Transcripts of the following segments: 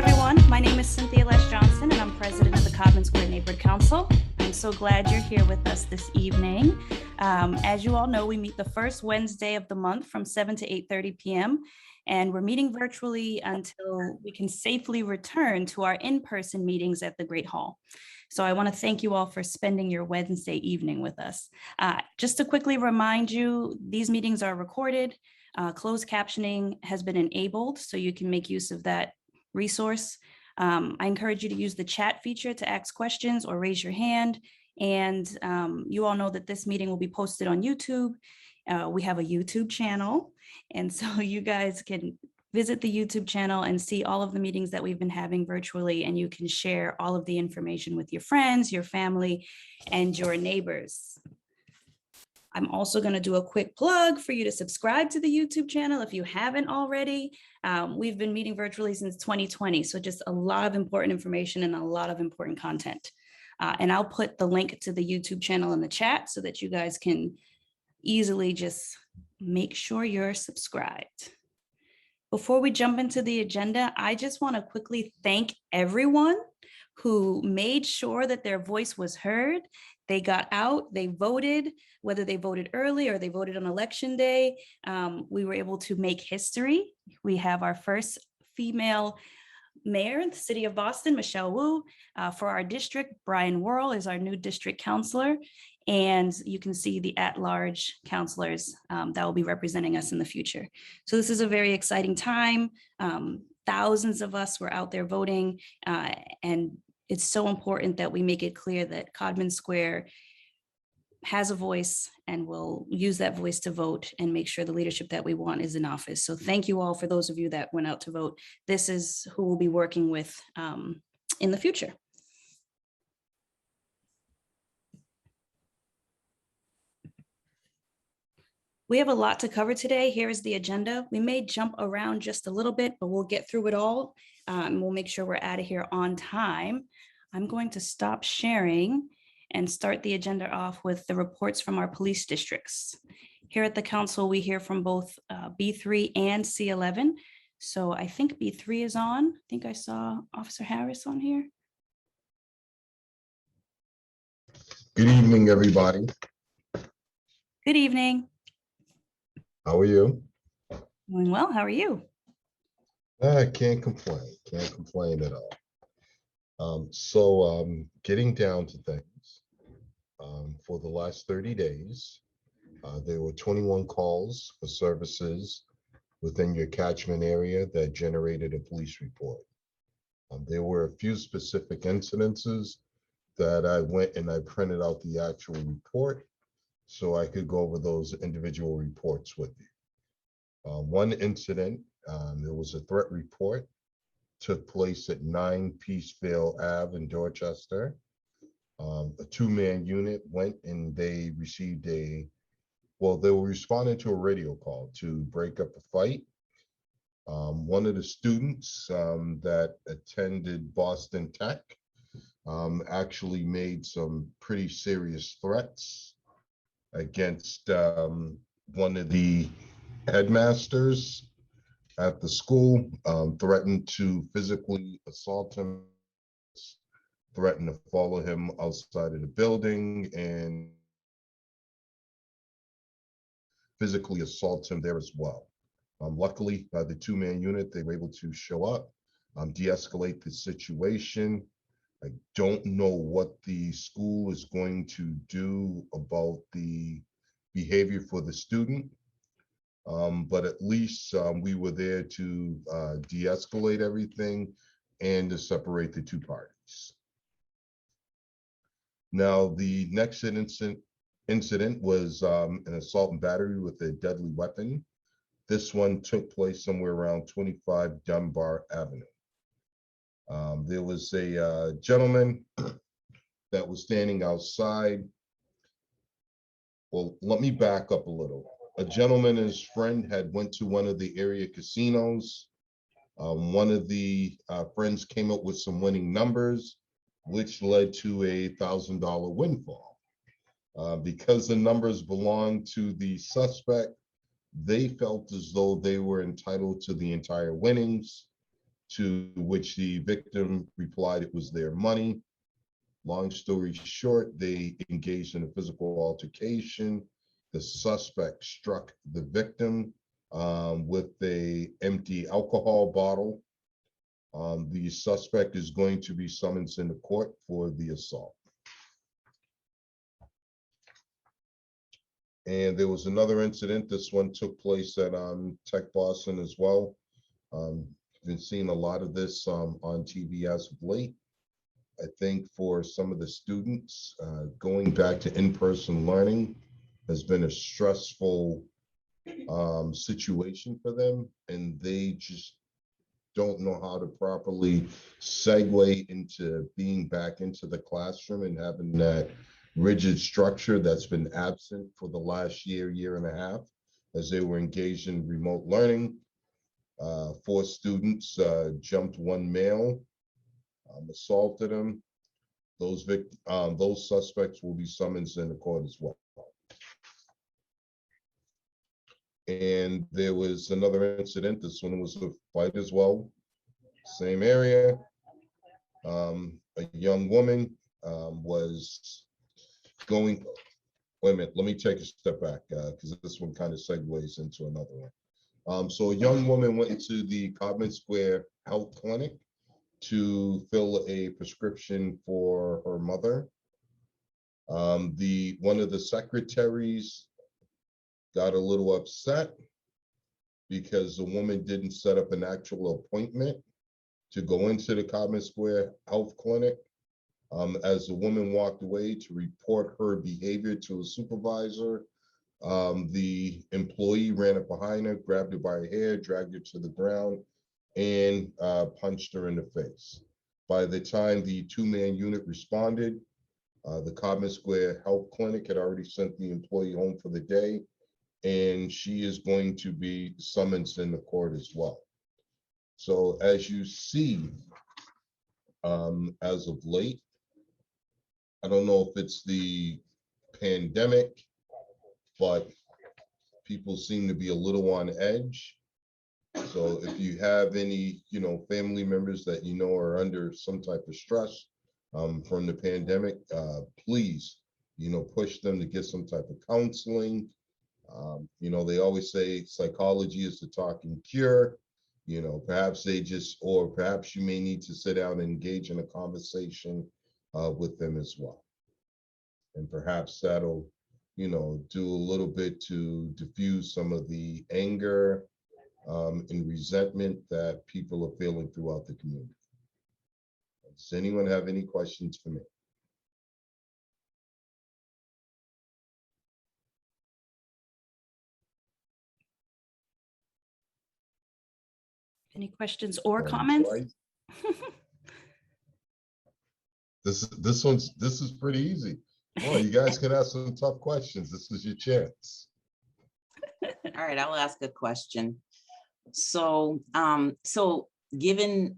everyone. My name is Cynthia Loesch-Johnson, and I'm president of the Codman Square Neighborhood Council. I'm so glad you're here with us this evening. As you all know, we meet the first Wednesday of the month from 7 to 8:30 p.m., and we're meeting virtually until we can safely return to our in-person meetings at the Great Hall. So I want to thank you all for spending your Wednesday evening with us. Just to quickly remind you, these meetings are recorded. Closed captioning has been enabled, so you can make use of that resource. I encourage you to use the chat feature to ask questions or raise your hand. And you all know that this meeting will be posted on YouTube. We have a YouTube channel, and so you guys can visit the YouTube channel and see all of the meetings that we've been having virtually, and you can share all of the information with your friends, your family, and your neighbors. I'm also going to do a quick plug for you to subscribe to the YouTube channel if you haven't already. We've been meeting virtually since 2020, so just a lot of important information and a lot of important content. And I'll put the link to the YouTube channel in the chat so that you guys can easily just make sure you're subscribed. Before we jump into the agenda, I just want to quickly thank everyone who made sure that their voice was heard. They got out, they voted, whether they voted early or they voted on election day. We were able to make history. We have our first female mayor in the city of Boston, Michelle Wu. For our district, Brian Worrell is our new district councilor. And you can see the at-large counselors that will be representing us in the future. So this is a very exciting time. Thousands of us were out there voting, and it's so important that we make it clear that Codman Square has a voice and will use that voice to vote and make sure the leadership that we want is in office. So thank you all for those of you that went out to vote. This is who we'll be working with in the future. We have a lot to cover today. Here is the agenda. We may jump around just a little bit, but we'll get through it all. We'll make sure we're out of here on time. I'm going to stop sharing and start the agenda off with the reports from our police districts. Here at the council, we hear from both B3 and C11. So I think B3 is on. I think I saw Officer Harris on here. Good evening, everybody. Good evening. How are you? Doing well. How are you? I can't complain at all. Getting down to things, for the last 30 days, there were 21 calls for services within your catchment area that generated a police report. There were a few specific incidences that I went and I printed out the actual report so I could go over those individual reports with you. One incident, there was a threat report, took place at 9 Peaceville Ave in Dorchester. A two-man unit went and they received they were responding to a radio call to break up a fight. One of the students that attended Boston Tech actually made some pretty serious threats against one of the headmasters at the school, threatened to physically assault him, threatened to follow him outside of the building and physically assault him there as well. Luckily, the two-man unit, they were able to show up, de-escalate the situation. I don't know what the school is going to do about the behavior for the student, but at least we were there to de-escalate everything and to separate the two parties. Now, the next incident was an assault and battery with a deadly weapon. This one took place somewhere around 25 Dunbar Avenue. There was a gentleman that was standing outside. Well, let me back up a little. A gentleman and his friend had went to one of the area casinos. One of the friends came up with some winning numbers, which led to a $1,000 windfall. Because the numbers belonged to the suspect, they felt as though they were entitled to the entire winnings. to which the victim replied it was their money. Long story short, they engaged in a physical altercation. The suspect struck the victim with a empty alcohol bottle. The suspect is going to be summoned into court for the assault. And there was another incident. This one took place at Tech Boston as well. Been seeing a lot of this on TV as of late. I think for some of the students, going back to in-person learning has been a stressful situation for them, and they just don't know how to properly segue into being back into the classroom and having that rigid structure that's been absent for the last year and a half as they were engaged in remote learning. 4 students jumped one male, assaulted him. Those suspects will be summoned into court as well. And there was another incident. This one was a fight as well. Same area. A young woman was going. Wait a minute. Let me take a step back because this one kind of segues into another one. So a young woman went into the Codman Square Health Clinic to fill a prescription for her mother. One of the secretaries got a little upset because the woman didn't set up an actual appointment to go into the Codman Square Health Clinic. As the woman walked away to report her behavior to a supervisor, the employee ran up behind her, grabbed her by her hair, dragged her to the ground, and punched her in the face. By the time the 2-man unit responded, the Codman Square Health Clinic had already sent the employee home for the day, and she is going to be summoned in the court as well. So as you see, as of late, I don't know if it's the pandemic, but people seem to be a little on edge. So if you have any, family members that are under some type of stress from the pandemic, please, push them to get some type of counseling. They always say psychology is the talking cure. Perhaps perhaps you may need to sit down and engage in a conversation with them as well. And perhaps that'll, do a little bit to diffuse some of the anger and resentment that people are feeling throughout the community. Does anyone have any questions for me? Any questions or comments? This is pretty easy. Well, you guys can ask some tough questions. This is your chance. All right, I'll ask a question. So, given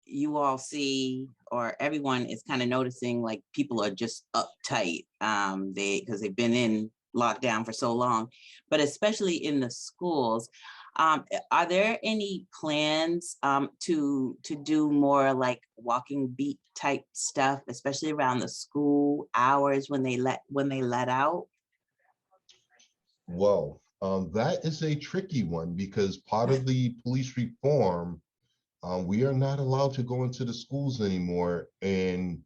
you all see, or everyone is kind of noticing, like people are just uptight, because they've been in lockdown for so long, but especially in the schools, are there any plans to do more like walking beat type stuff, especially around the school hours when they let out? Well, that is a tricky one because part of the police reform, we are not allowed to go into the schools anymore and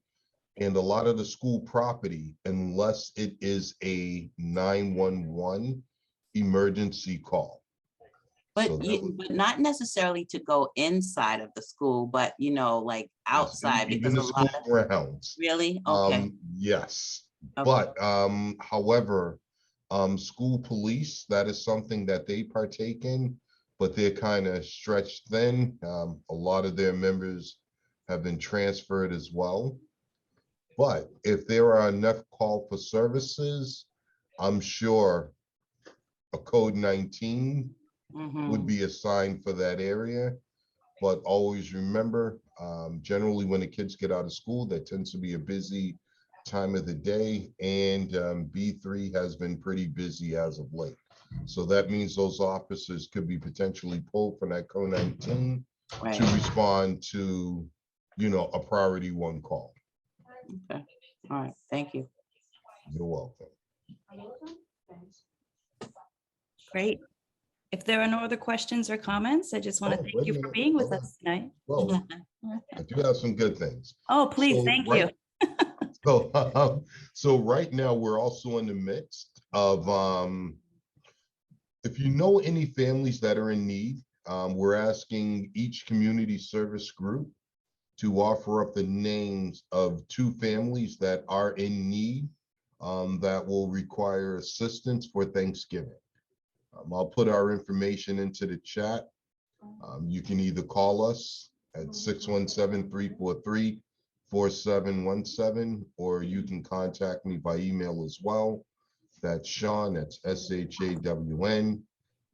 a lot of the school property, unless it is a 911 emergency call. But but not necessarily to go inside of the school, but like outside, even because the school grounds. Really? Okay. Yes. Okay. But however, school police, that is something that they partake in, but they're kind of stretched thin. A lot of their members have been transferred as well. But if there are enough call for services, I'm sure a code 19 would be assigned for that area. But always remember, generally when the kids get out of school, that tends to be a busy time of the day, and B3 has been pretty busy as of late. So that means those officers could be potentially pulled from that code 19 Right. to respond to, a priority one call. Okay. All right. Thank you. You're welcome. Great. If there are no other questions or comments, I just want to Oh, thank wait a you for minute. being with Hold on. us tonight. Well, I do have some good things. Oh, please, So thank you. So right now we're also in the midst of, if you know any families that are in need, we're asking each community service group to offer up the names of 2 families that are in need, that will require assistance for Thanksgiving. I'll put our information into the chat. You can either call us at 617-343-4717, or you can contact me by email as well. That's Shawn, that's SHAWN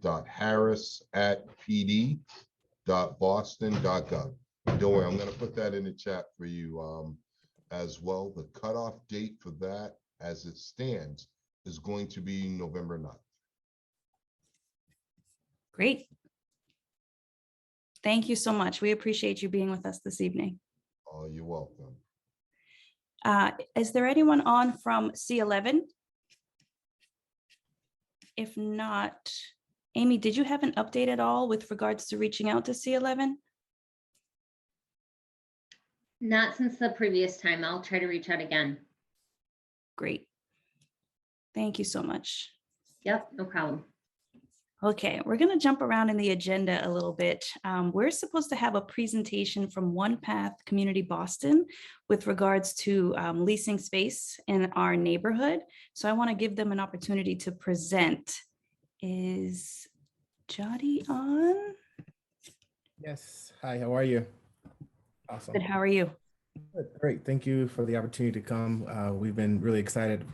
.harris@pd.boston.gov. Don't worry, I'm going to put that in the chat for you as well. The cutoff date for that, as it stands, is going to be November 9th. Great. Thank you so much. We appreciate you being with us this evening. Oh, you're welcome. Is there anyone on from C11? If not, Amy, did you have an update at all with regards to reaching out to C11? Not since the previous time. I'll try to reach out again. Great. Thank you so much. Yep, no problem. Okay, we're going to jump around in the agenda a little bit. We're supposed to have a presentation from One Path Community Boston with regards to leasing space in our neighborhood. So I want to give them an opportunity to present. Is Joty on? Yes. Hi, how are you? Awesome. Good, how are you? Good. Great. Thank you for the opportunity to come. We've been really excited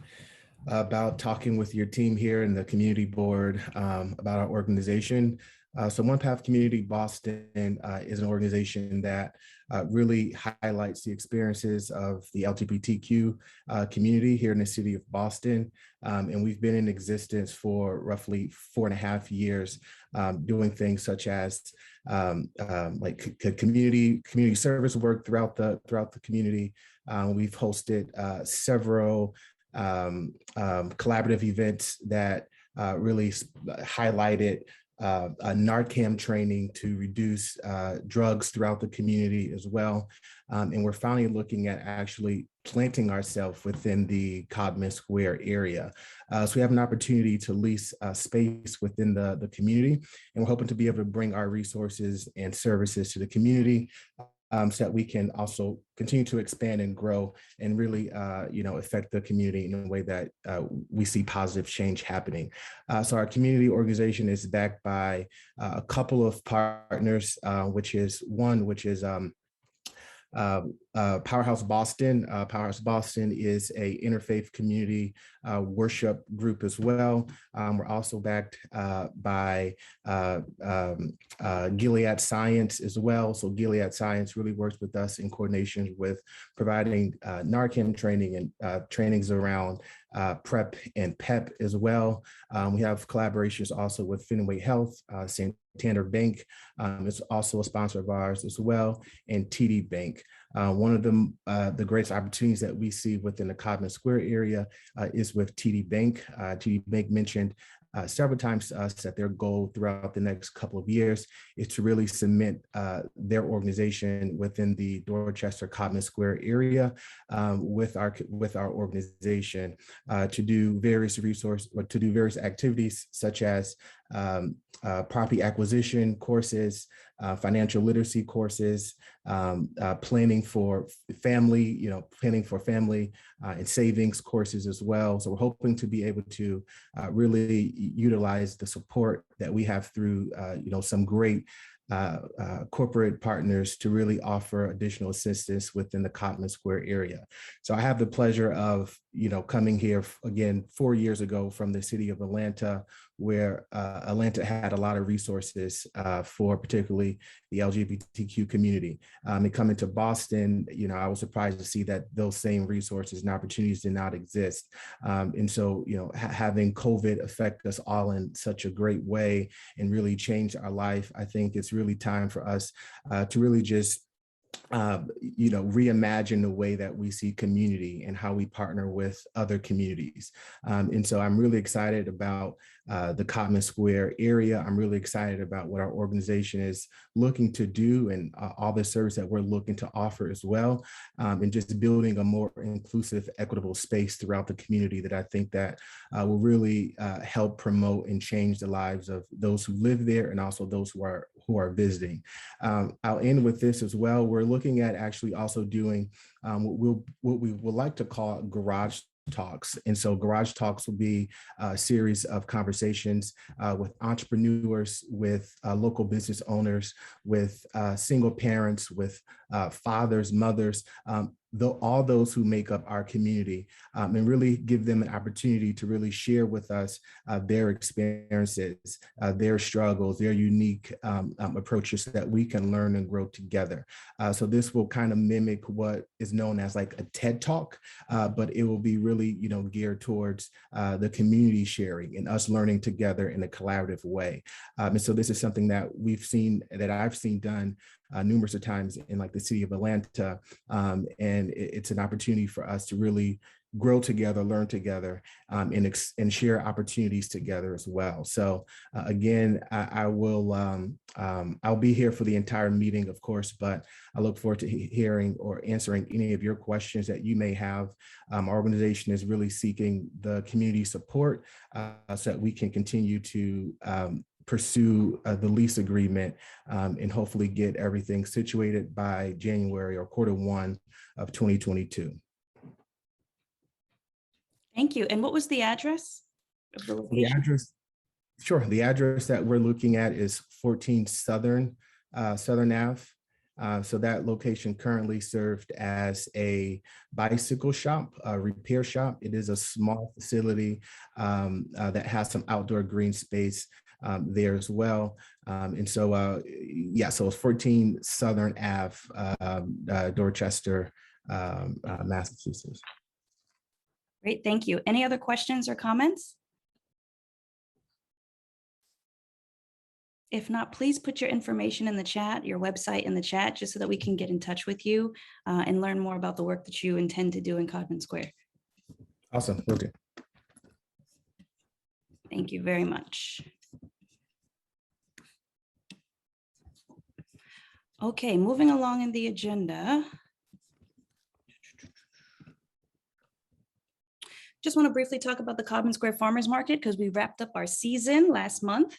about talking with your team here and the community board about our organization. So One Path Community Boston is an organization that really highlights the experiences of the LGBTQ community here in the city of Boston. And we've been in existence for roughly 4.5 years, doing things such as like community service work throughout the community. We've hosted several collaborative events that really highlighted Narcan training to reduce drugs throughout the community as well. And we're finally looking at actually planting ourselves within the Codman Square area. So we have an opportunity to lease space within the community, and we're hoping to be able to bring our resources and services to the community, so that we can also continue to expand and grow and really, affect the community in a way that we see positive change happening. So our community organization is backed by a couple of partners, which is Powerhouse Boston. Powerhouse Boston is a interfaith community worship group as well. We're also backed by Gilead Science as well. So Gilead Science really works with us in coordination with providing Narcan training and trainings around PrEP and PEP as well. We have collaborations also with Fenway Health, Santander Bank is also a sponsor of ours as well, and TD Bank. One of the greatest opportunities that we see within the Codman Square area is with TD Bank. TD Bank mentioned several times to us that their goal throughout the next couple of years is to really cement their organization within the Dorchester Codman Square area with our organization to do various activities such as property acquisition courses, financial literacy courses, planning for family, and savings courses as well. So we're hoping to be able to really utilize the support that we have through, some great corporate partners to really offer additional assistance within the Codman Square area. So I have the pleasure of, coming here again 4 years ago from the city of Atlanta, where Atlanta had a lot of resources for particularly the LGBTQ community. And coming to Boston, you know, I was surprised to see that those same resources and opportunities did not exist. And so, you know, having COVID affect us all in such a great way and really change our life, I think it's really time for us to really just you know, reimagine the way that we see community and how we partner with other communities. And so I'm really excited about the Codman Square area. I'm really excited about what our organization is looking to do and all the service that we're looking to offer as well. And just building a more inclusive, equitable space throughout the community that I think that will really help promote and change the lives of those who live there and also those who are visiting. I'll end with this as well. We're looking at actually also doing what we would like to call garage talks. And so garage talks will be a series of conversations with entrepreneurs, with local business owners, with single parents, with fathers, mothers, all those who make up our community, and really give them an opportunity to really share with us their experiences, their struggles, their unique approaches so that we can learn and grow together. So this will kind of mimic what is known as like a TED Talk, but it will be really, you know, geared towards the community sharing and us learning together in a collaborative way. And so this is something that I've seen done numerous of times in like the city of Atlanta. And it's an opportunity for us to really grow together, learn together, and share opportunities together as well. So again, I'll be here for the entire meeting, of course, but I look forward to hearing or answering any of your questions that you may have. Our organization is really seeking the community support so that we can continue to pursue the lease agreement and hopefully get everything situated by January or Q1 of 2022. Thank you. And what was the address of the location? The address, sure. The address that we're looking at is 14 Southern Ave. So that location currently served as a bicycle shop, a repair shop. It is a small facility that has some outdoor green space there as well. And so, yeah, so it's 14 Southern Ave, Dorchester, Massachusetts. Great, thank you. Any other questions or comments? If not, please put your information in the chat, your website in the chat, just so that we can get in touch with you and learn more about the work that you intend to do in Codman Square. Awesome, will do. Thank you very much. Okay, moving along in the agenda. Just want to briefly talk about the Codman Square Farmers Market because we wrapped up our season last month.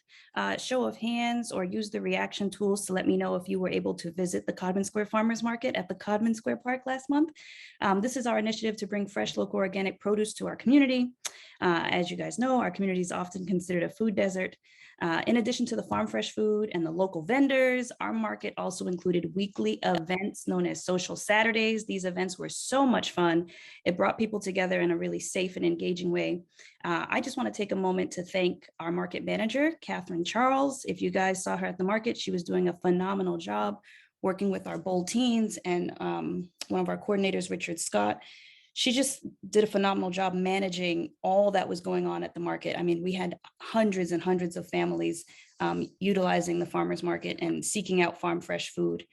Show of hands or use the reaction tools to let me know if you were able to visit the Codman Square Farmers Market at the Codman Square Park last month. This is our initiative to bring fresh, local, organic produce to our community. As you guys know, our community is often considered a food desert. In addition to the farm fresh food and the local vendors, our market also included weekly events known as Social Saturdays. These events were so much fun. It brought people together in a really safe and engaging way. I just want to take a moment to thank our market manager, Catherine Charles. If you guys saw her at the market, she was doing a phenomenal job working with our bold teens and one of our coordinators, Richard Scott. She just did a phenomenal job managing all that was going on at the market. I mean, we had hundreds and hundreds of families utilizing the farmers market and seeking out farm fresh food.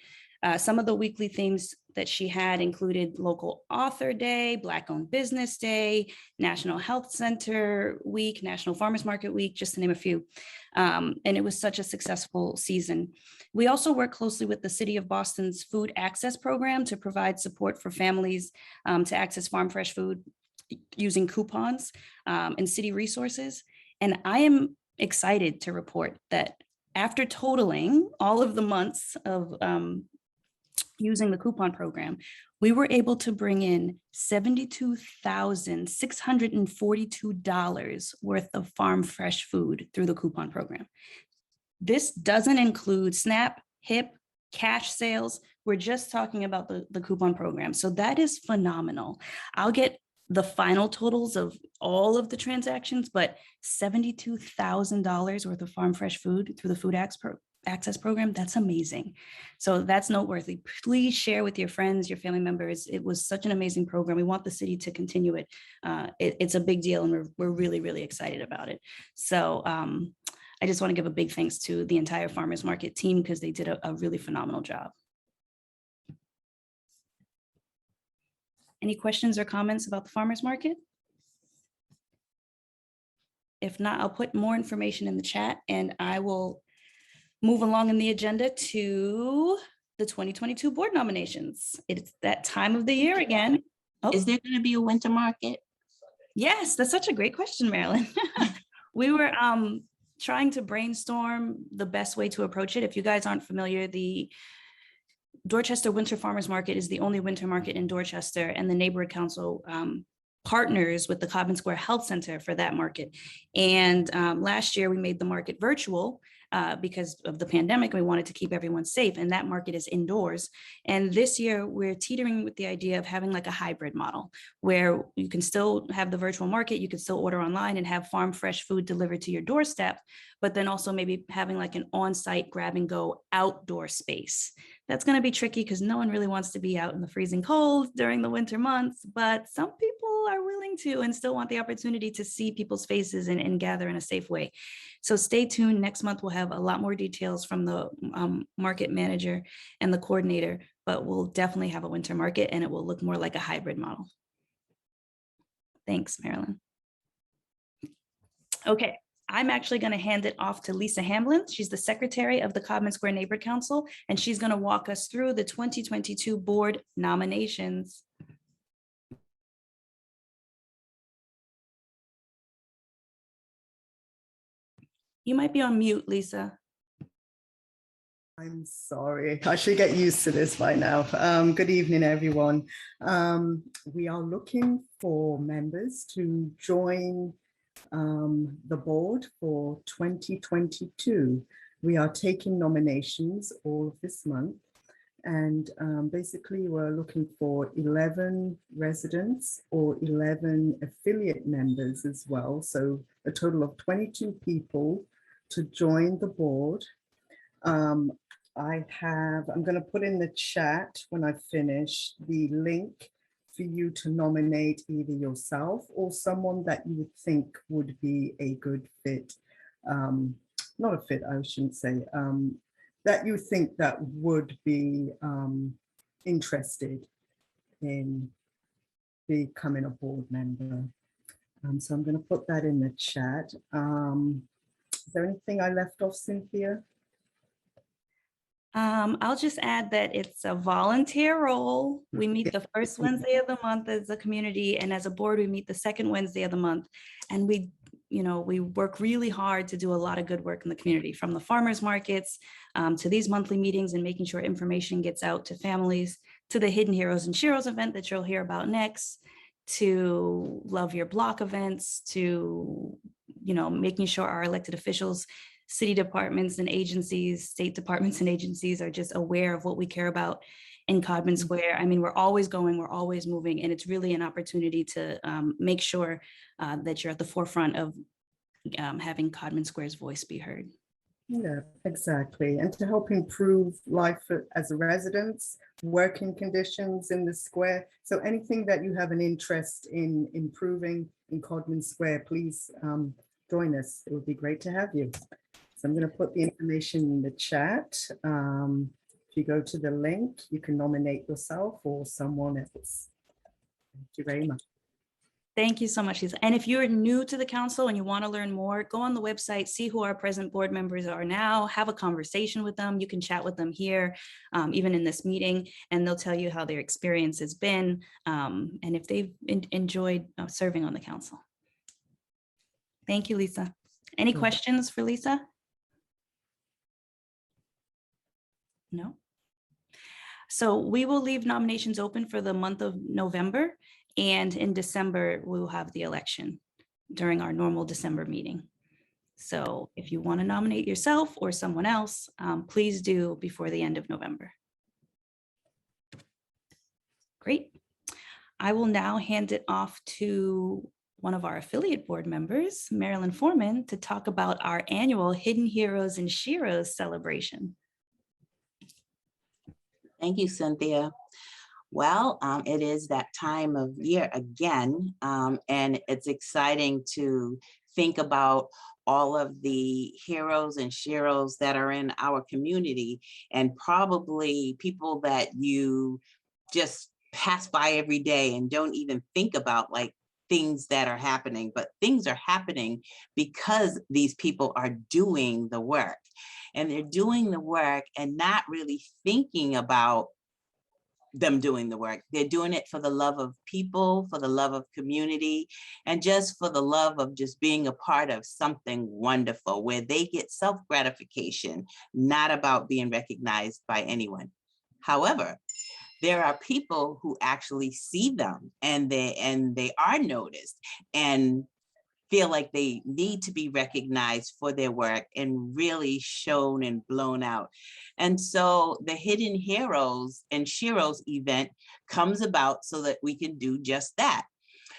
Some of the weekly themes that she had included Local Author Day, Black-Owned Business Day, National Health Center Week, National Farmers Market Week, just to name a few. And it was such a successful season. We also work closely with the City of Boston's Food Access Program to provide support for families to access farm fresh food using coupons and city resources. And I am excited to report that after totaling all of the months of using the coupon program, we were able to bring in $72,642 worth of farm fresh food through the coupon program. This doesn't include SNAP, HIP, cash sales. We're just talking about the coupon program. So that is phenomenal. I'll get the final totals of all of the transactions, but $72,000 worth of farm fresh food through the Food Access Program. That's amazing. So that's noteworthy. Please share with your friends, your family members. It was such an amazing program. We want the city to continue it. It's a big deal, and we're really, really excited about it. So I just want to give a big thanks to the entire farmers market team because they did a really phenomenal job. Any questions or comments about the farmers market? If not, I'll put more information in the chat, and I will move along in the agenda to the 2022 board nominations. It's that time of the year again. Oh, Is there going to be a winter market? yes, that's such a great question, Marilyn. We were trying to brainstorm the best way to approach it. If you guys aren't familiar, the Dorchester Winter Farmers Market is the only winter market in Dorchester, and the neighborhood council partners with the Codman Square Health Center for that market. And last year we made the market virtual because of the pandemic. We wanted to keep everyone safe, and that market is indoors. And this year we're teetering with the idea of having like a hybrid model where you can still have the virtual market, you can still order online and have farm fresh food delivered to your doorstep, but then also maybe having like an on-site grab and go outdoor space. That's going to be tricky because no one really wants to be out in the freezing cold during the winter months, but some people are willing to and still want the opportunity to see people's faces and gather in a safe way. So stay tuned. Next month, we'll have a lot more details from the market manager and the coordinator, but we'll definitely have a winter market, and it will look more like a hybrid model. Thanks, Marilyn. Okay. I'm actually going to hand it off to Lisa Hamblin. She's the secretary of the Codman Square Neighborhood Council, and she's going to walk us through the 2022 board nominations. You might be on mute, Lisa. I'm sorry, I should get used to this by now. Good evening, everyone. We are looking for members to join the board for 2022. We are taking nominations all of this month, and basically we're looking for 11 residents or 11 affiliate members as well. So a total of 22 people to join the board. I'm going to put in the chat when I finish the link for you to nominate either yourself or someone that you would think would be a good fit. Not a fit, I shouldn't say, that you think that would be interested in becoming a board member. So I'm going to put that in the chat. Is there anything I left off, Cynthia? I'll just add that it's a volunteer role. We meet the first Wednesday of the month as a community, and as a board, we meet the second Wednesday of the month. And we work really hard to do a lot of good work in the community, from the farmers markets to these monthly meetings and making sure information gets out to families, to the Hidden Heroes and Sheroes event that you'll hear about next, to Love Your Block events, to making sure our elected officials, city departments and agencies, state departments and agencies are just aware of what we care about in Codman Square. I mean, we're always going, we're always moving, and it's really an opportunity to make sure that you're at the forefront of having Codman Square's voice be heard. Yeah, exactly. And to help improve life as a resident, working conditions in the square. So anything that you have an interest in improving in Codman Square, please join us. It would be great to have you. So I'm going to put the information in the chat. If you go to the link, you can nominate yourself or someone else. Thank you very much. Thank you so much, Lisa. And if you're new to the council and you want to learn more, go on the website, see who our present board members are now, have a conversation with them. You can chat with them here, even in this meeting, and they'll tell you how their experience has been and if they've enjoyed serving on the council. Thank you, Lisa. Any questions for Lisa? No. So we will leave nominations open for the month of November, and in December, we will have the election during our normal December meeting. So if you want to nominate yourself or someone else, please do before the end of November. Great. I will now hand it off to one of our affiliate board members, Marilyn Foreman, to talk about our annual Hidden Heroes and Sheroes celebration. Thank you, Cynthia. Well, it is that time of year again, and it's exciting to think about all of the heroes and sheroes that are in our community, and probably people that you just pass by every day and don't even think about, like things that are happening, but things are happening because these people are doing the work, and they're doing the work and not really thinking about them doing the work. They're doing it for the love of people, for the love of community, and just for the love of just being a part of something wonderful where they get self-gratification, not about being recognized by anyone. However, there are people who actually see them and they are noticed and feel like they need to be recognized for their work and really shown and blown out. And so the Hidden Heroes and Sheroes event comes about so that we can do just that.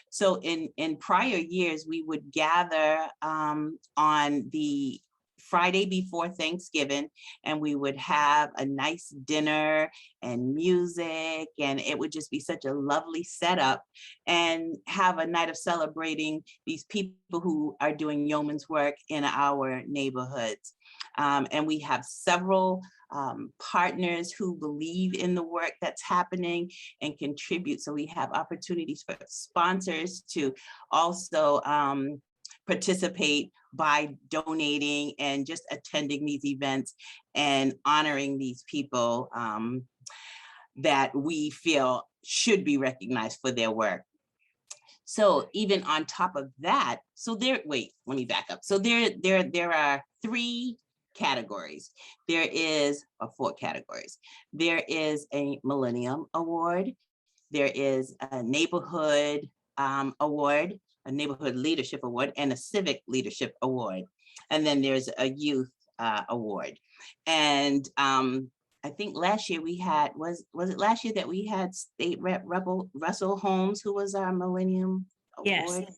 So in prior years, we would gather on the Friday before Thanksgiving, and we would have a nice dinner and music, and it would just be such a lovely setup, and have a night of celebrating these people who are doing yeoman's work in our neighborhoods. And we have several partners who believe in the work that's happening and contribute. So we have opportunities for sponsors to also participate by donating and just attending these events and honoring these people that we feel should be recognized for their work. So even on top of that, let me back up. So there are three categories. There is, or four categories. There is a Millennium Award. There is a Neighborhood Award, a Neighborhood Leadership Award, and a Civic Leadership Award. And then there's a Youth Award. And I think last year we had, was it last year that we had State Rep Russell Holmes, who was our Millennium Award? Yes.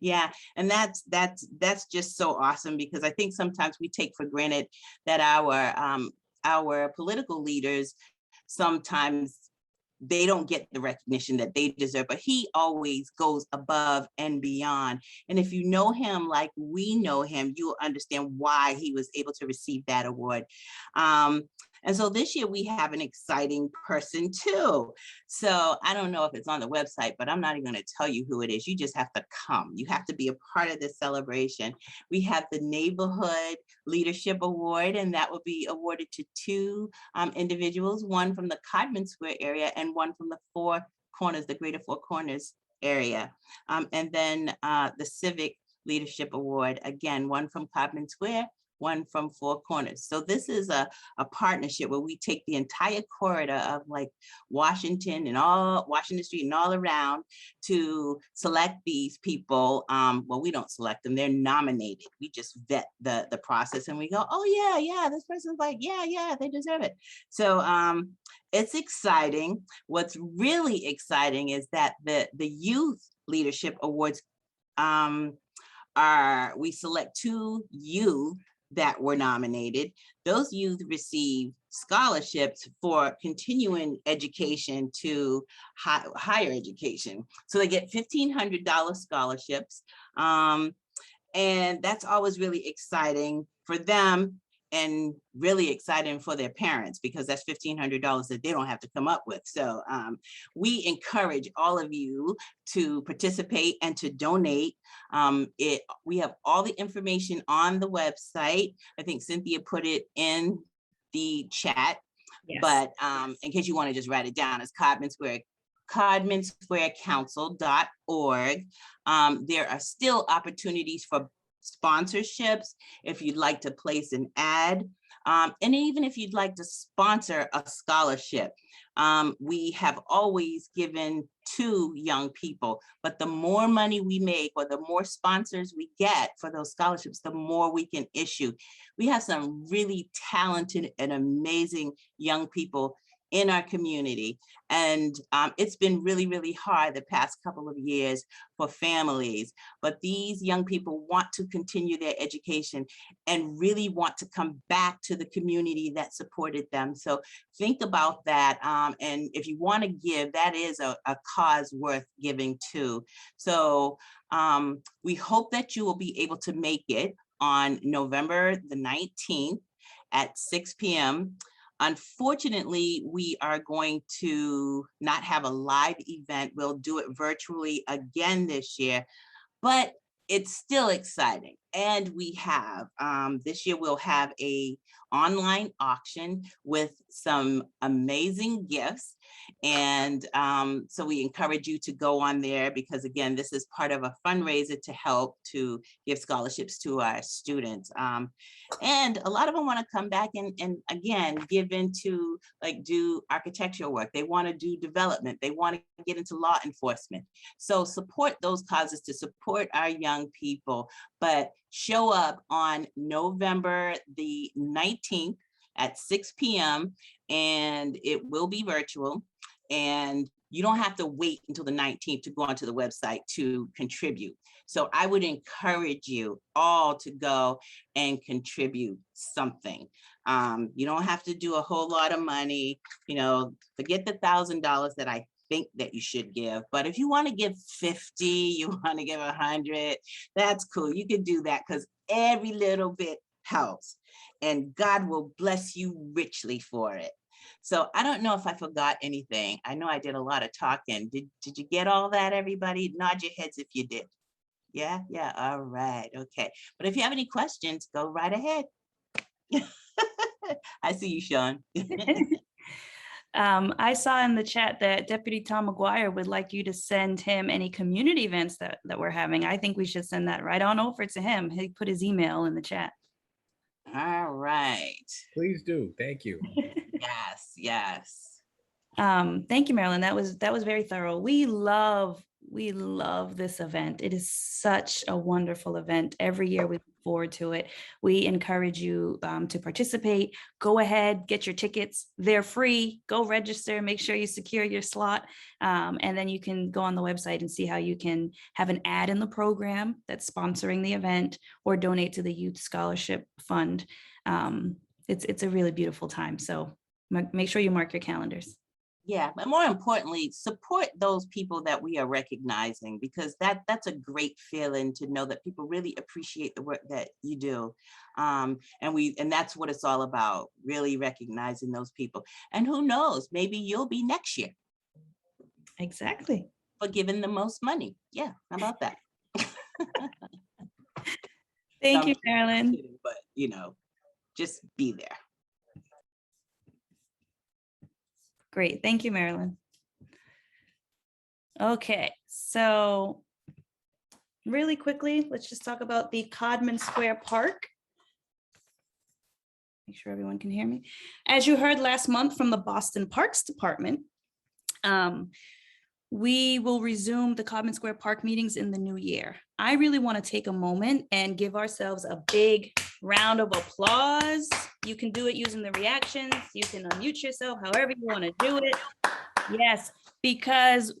Yeah, and that's just so awesome, because I think sometimes we take for granted that our political leaders sometimes they don't get the recognition that they deserve, but he always goes above and beyond. And if you know him like we know him, you'll understand why he was able to receive that award. And so this year we have an exciting person too. So I don't know if it's on the website, but I'm not even going to tell you who it is. You just have to come. You have to be a part of this celebration. We have the Neighborhood Leadership Award, and that will be awarded to two individuals, one from the Codman Square area and one from the Four Corners, the Greater Four Corners area. And then the Civic Leadership Award, again, one from Codman Square, one from Four Corners. So this is a partnership where we take the entire corridor of like Washington Street and all around to select these people. Well, we don't select them, they're nominated. We just vet the process and we go, oh yeah, this person's like, yeah, they deserve it. So it's exciting. What's really exciting is that the Youth Leadership Awards we select two youth that were nominated. Those youth receive scholarships for continuing education to higher education. So they get $1,500 scholarships. And that's always really exciting for them and really exciting for their parents, because that's $1,500 that they don't have to come up with. So we encourage all of you to participate and to donate. We have all the information on the website. I think Cynthia put it in the chat, yes. But in case you want to just write it down, it's CodmanSquareCouncil.org. There are still opportunities for sponsorships if you'd like to place an ad, and even if you'd like to sponsor a scholarship. We have always given to young people, but the more money we make or the more sponsors we get for those scholarships, the more we can issue. We have some really talented and amazing young people in our community. And it's been really, really hard the past couple of years for families, but these young people want to continue their education and really want to come back to the community that supported them. So think about that. And if you want to give, that is a cause worth giving to. So we hope that you will be able to make it on November the 19th at 6 p.m. Unfortunately, we are going to not have a live event. We'll do it virtually again this year, but it's still exciting. And we have, this year we'll have a online auction with some amazing gifts. And so we encourage you to go on there because again, this is part of a fundraiser to help to give scholarships to our students. And a lot of them want to come back and again, give into like do architectural work. They want to do development. They want to get into law enforcement. So support those causes to support our young people, but show up on November the 19th at 6 p.m. and it will be virtual. And you don't have to wait until the 19th to go onto the website to contribute. So I would encourage you all to go and contribute something. You don't have to do a whole lot of money, you know, forget the $1,000 that I think that you should give. But if you want to give 50, you want to give 100, that's cool. You can do that because every little bit helps and God will bless you richly for it. So I don't know if I forgot anything. I know I did a lot of talking. Did you get all that, everybody? Nod your heads if you did. Yeah, yeah, all right, okay. But if you have any questions, go right ahead. I see you, Shawn. I saw in the chat that Deputy Tom McGuire would like you to send him any community events that we're having. I think we should send that right on over to him. He put his email in the chat. All right. Please do. Thank you. Yes, yes. Thank you, Marilyn. That was very thorough. We love this event. It is such a wonderful event. Every year we look forward to it. We encourage you to participate. Go ahead, get your tickets. They're free. Go register, make sure you secure your slot. And then you can go on the website and see how you can have an ad in the program that's sponsoring the event or donate to the Youth Scholarship Fund. It's a really beautiful time. So make sure you mark your calendars. Yeah, but more importantly, support those people that we are recognizing because that's a great feeling to know that people really appreciate the work that you do. And that's what it's all about, really recognizing those people. And who knows, maybe you'll be next year. Exactly. For giving the most money. Yeah, how about that? Thank you, Marilyn. But you know, just be there. Great. Thank you, Marilyn. Okay, so really quickly, let's just talk about the Codman Square Park. Make sure everyone can hear me. As you heard last month from the Boston Parks Department, we will resume the Codman Square Park meetings in the new year. I really want to take a moment and give ourselves a big round of applause. You can do it using the reactions. You can unmute yourself, however you want to do it. Yes, because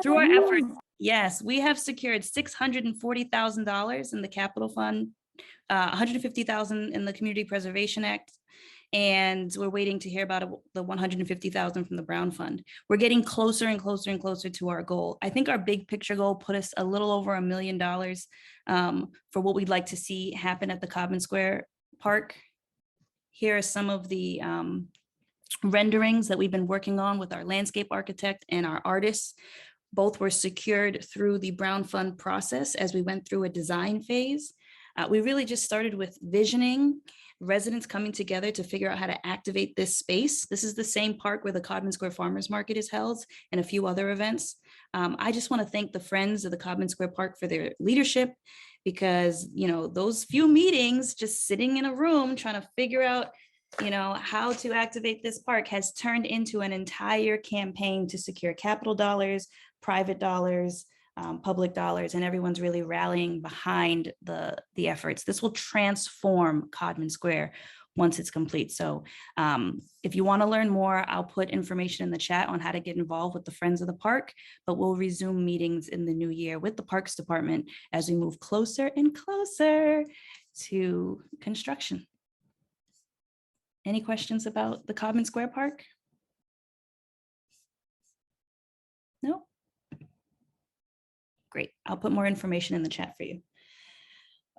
through our efforts, yes, we have secured $640,000 in the capital fund, $150,000 in the Community Preservation Act, and we're waiting to hear about the $150,000 from the Brown Fund. We're getting closer and closer and closer to our goal. I think our big picture goal put us a little over $1 million for what we'd like to see happen at the Codman Square Park. Here are some of the renderings that we've been working on with our landscape architect and our artists. Both were secured through the Brown Fund process as we went through a design phase. We really just started with visioning, residents coming together to figure out how to activate this space. This is the same park where the Codman Square Farmers Market is held and a few other events. I just want to thank the Friends of the Codman Square Park for their leadership because, you know, those few meetings, just sitting in a room trying to figure out, you know, how to activate this park has turned into an entire campaign to secure capital dollars, private dollars, public dollars, and everyone's really rallying behind the efforts. This will transform Codman Square. once it's complete. So if you want to learn more, I'll put information in the chat on how to get involved with the Friends of the Park, but we'll resume meetings in the new year with the Parks Department as we move closer and closer to construction. Any questions about the Codman Square Park? No? Great. I'll put more information in the chat for you.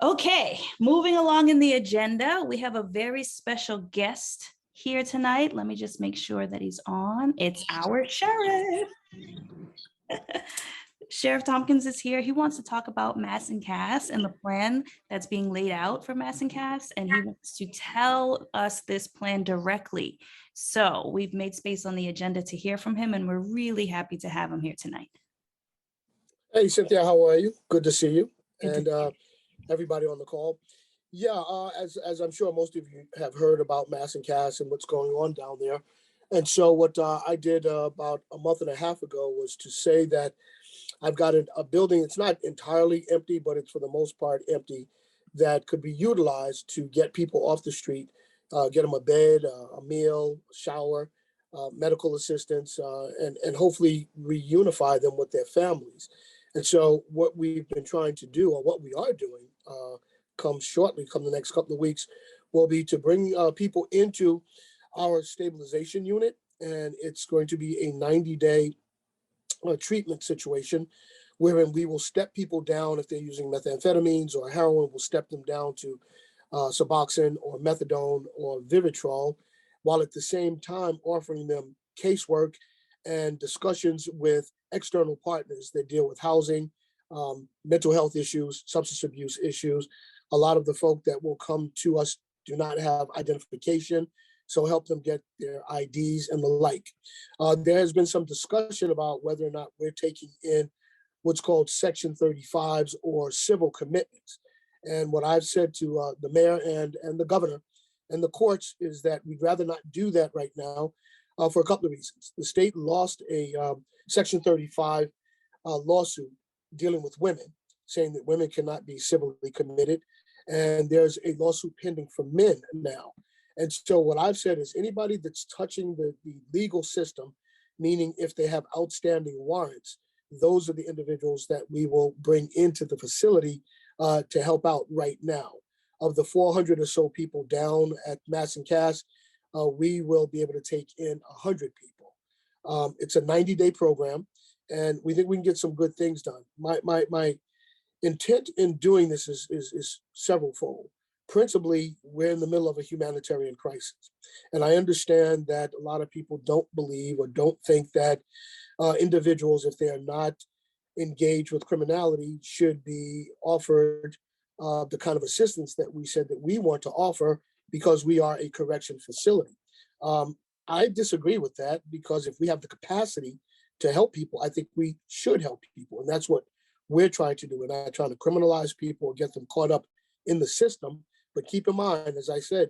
Okay, moving along in the agenda, we have a very special guest here tonight. Let me just make sure that he's on. It's our sheriff. Sheriff Tompkins is here. He wants to talk about Mass and Cass and the plan that's being laid out for Mass and Cass, and he wants to tell us this plan directly. So we've made space on the agenda to hear from him, and we're really happy to have him here tonight. Hey, Cynthia, how are you? Good to see you. Good to And everybody on the call. Yeah, as I'm sure most of you have heard about Mass and Cass and what's going on down there. And so what I did about a month and a half ago was to say that I've got a building, it's not entirely empty, but it's for the most part empty, that could be utilized to get people off the street, get them a bed, a meal, shower, medical assistance, and hopefully reunify them with their families. And so what we've been trying to do, or what we are doing, come the next couple of weeks, will be to bring people into our stabilization unit. And it's going to be a 90-day treatment situation wherein we will step people down. If they're using methamphetamines or heroin, we'll step them down to Suboxone or methadone or Vivitrol, while at the same time offering them casework and discussions with external partners that deal with housing, mental health issues, substance abuse issues. A lot of the folk that will come to us do not have identification, so help them get their IDs and the like. There has been some discussion about whether or not we're taking in what's called Section 35s or civil commitments. And what I've said to the mayor and the governor and the courts is that we'd rather not do that right now for a couple of reasons. The state lost a Section 35 lawsuit dealing with women, saying that women cannot be civilly committed. And there's a lawsuit pending for men now. And so what I've said is anybody that's touching the legal system, meaning if they have outstanding warrants, those are the individuals that we will bring into the facility to help out right now. Of the 400 or so people down at Mass and Cass, we will be able to take in 100 people. It's a 90-day program, and we think we can get some good things done. My intent in doing this is severalfold. Principally, we're in the middle of a humanitarian crisis. And I understand that a lot of people don't believe or don't think that individuals, if they are not engaged with criminality, should be offered the kind of assistance that we said that we want to offer because we are a correction facility. I disagree with that because if we have the capacity to help people, I think we should help people. And that's what we're trying to do. We're not trying to criminalize people or get them caught up in the system. But keep in mind, as I said,